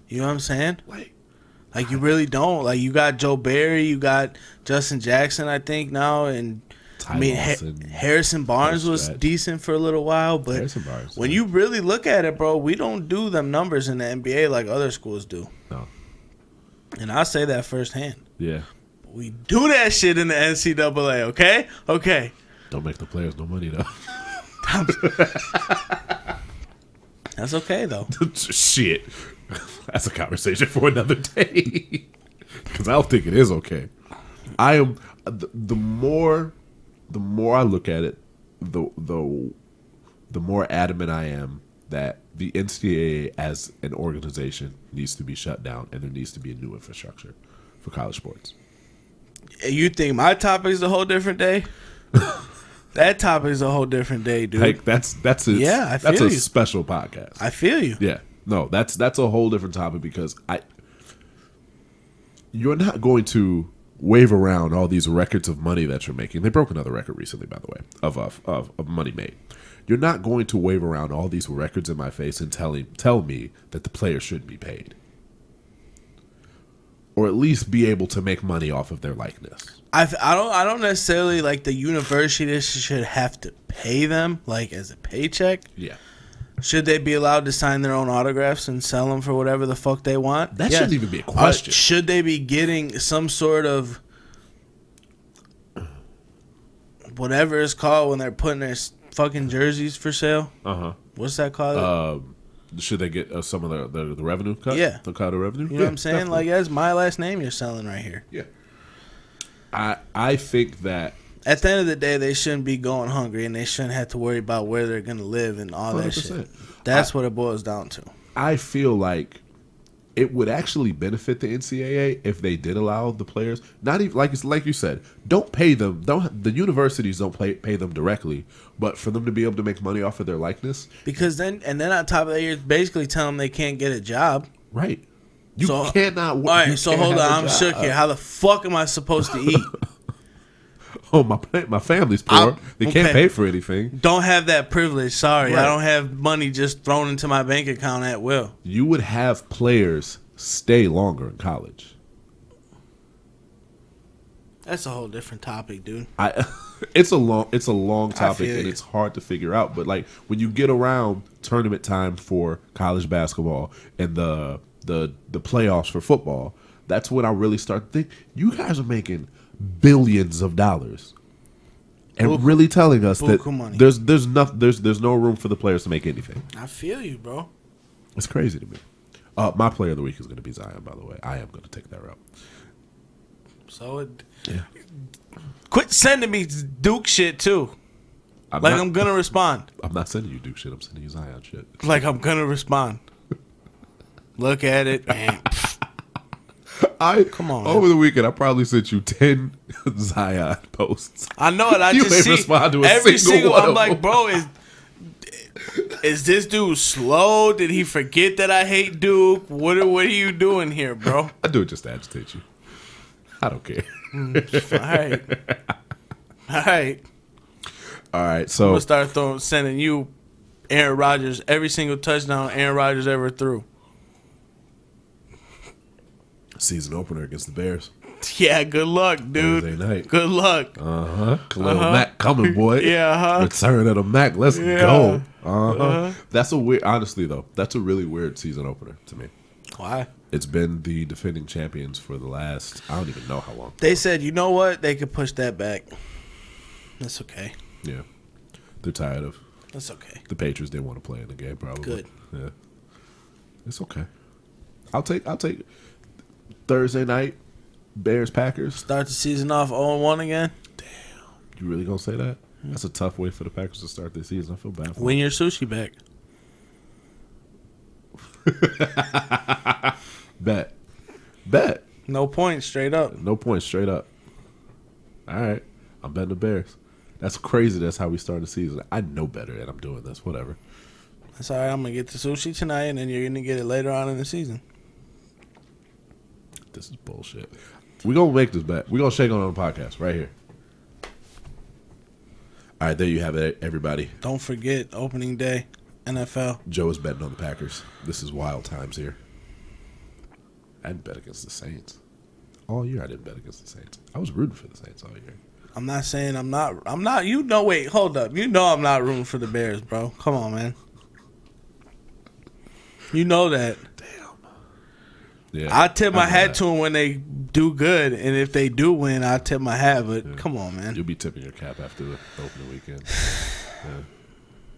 You know what I'm saying? Like you really don't. Like, you got Joe Barry, you got Justin Jackson, I think, now, and Harrison Barnes was decent for a little while, but when you really look at it, bro, we don't do them numbers in the NBA like other schools do. No. And I say that firsthand. Yeah. We do that shit in the NCAA, okay? Okay. Don't make the players no money, though. That's okay, though. Shit. That's a conversation for another day. Because I don't think it is okay. I am... The more I look at it, the more adamant I am that the NCAA as an organization needs to be shut down and there needs to be a new infrastructure for college sports. You think my topic is a whole different day? That topic is a whole different day, dude. Like that's a special podcast. I feel you. Yeah. No, that's a whole different topic because you're not going to wave around all these records of money that you're making. They broke another record recently, by the way, of money made. You're not going to wave around all these records in my face and tell me that the players shouldn't be paid. Or at least be able to make money off of their likeness. I don't necessarily like the university should have to pay them like as a paycheck. Yeah. Should they be allowed to sign their own autographs and sell them for whatever the fuck they want? That shouldn't even be a question. Should they be getting some sort of whatever it's called when they're putting their fucking jerseys for sale? Uh-huh. What's that called? Should they get some of the revenue cut? Yeah. The cut of revenue? You know what I'm saying? Definitely. Like, that's my last name you're selling right here. Yeah. I think that... At the end of the day, they shouldn't be going hungry, and they shouldn't have to worry about where they're going to live and all that 100%. shit. That's what it boils down to. I feel like it would actually benefit the NCAA if they did allow the players, not even like you said, don't pay them. The universities don't pay them directly, but for them to be able to make money off of their likeness. Because then on top of that, you're basically telling them they can't get a job. Right. You cannot work. All right, so hold on. I'm shook here. How the fuck am I supposed to eat? Oh, my family's poor. They can't pay for anything. Don't have that privilege. Sorry. Right. I don't have money just thrown into my bank account at will. You would have players stay longer in college. That's a whole different topic, dude. It's a long topic, and it's hard to figure out. But like when you get around tournament time for college basketball and the playoffs for football, that's when I really start to think you guys are making billions of dollars, and really telling us that money. there's no room for the players to make anything. I feel you, bro. It's crazy to me. My player of the week is going to be Zion, by the way. I am going to take that route. So quit sending me Duke shit too. I'm gonna respond. I'm not sending you Duke shit. I'm sending you Zion shit. Like I'm gonna respond. Look at it, man. Come on. Over the weekend, I probably sent you 10 Zion posts. I know it. You ain't respond to every single one. I'm like, bro, is this dude slow? Did he forget that I hate Duke? What are you doing here, bro? I do it just to agitate you. I don't care. All right. So I'm gonna start sending you Aaron Rodgers every single touchdown Aaron Rodgers ever threw. Season opener against the Bears. Yeah, good luck, dude. Thursday night. Good luck. Khalil Mack coming, boy. Yeah, Return of the Mack. Let's go. That's a weird. Honestly, though, that's a really weird season opener to me. Why? It's been the defending champions for the last, I don't even know how long. They said, you know what? They could push that back. That's okay. Yeah. They're tired of. That's okay. The Patriots didn't want to play in the game, probably. Good. Yeah. It's okay. I'll take Thursday night, Bears Packers. Start the season off 0-1 again. Damn. You really gonna say that? That's a tough way for the Packers to start this season. I feel bad for them. Win your sushi back. Bet. No points, straight up. No points, straight up. All right. I'm betting the Bears. That's crazy. That's how we start the season. I know better, and I'm doing this. Whatever. That's all right. I'm going to get the sushi tonight, and then you're going to get it later on in the season. This is bullshit. We're going to make this bet. We're going to shake on the podcast right here. All right, there you have it, everybody. Don't forget, opening day, NFL. Joe is betting on the Packers. This is wild times here. I didn't bet against the Saints. All year I didn't bet against the Saints. I was rooting for the Saints all year. I'm not saying I'm not. You know, wait, hold up. You know I'm not rooting for the Bears, bro. Come on, man. You know that. Damn. Yeah. I tip my hat to them when they do good, and if they do win, I tip my hat. But come on, man. You'll be tipping your cap after the opening weekend. Yeah.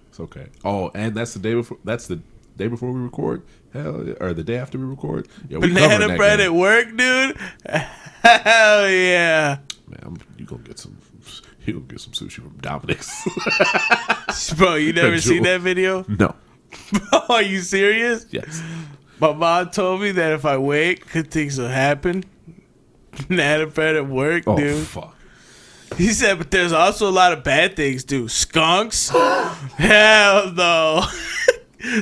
It's okay. Oh, and that's the day before. That's the day before we record. Hell, or the day after we record. Yeah, we banana bread at work, dude. Hell yeah. Man, you gonna get some sushi from Dominic's. Bro, you never seen that video? No. Bro, are you serious? Yes. My mom told me that if I wait, good things will happen. Banana bread at work, dude. Oh, fuck. He said, but there's also a lot of bad things, dude. Skunks? Hell no.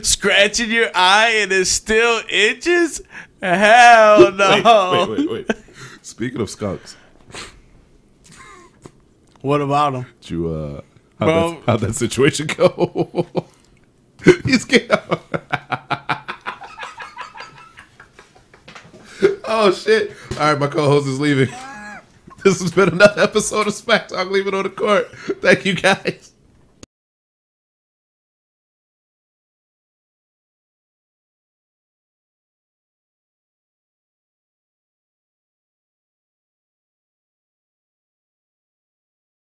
Scratching your eye and it still itches? Hell no. Wait. Speaking of skunks. What about them? Did you, how'd that situation go? He's getting... Oh, shit. All right, my co-host is leaving. This has been another episode of Smack Talk. Leave it on the court. Thank you, guys.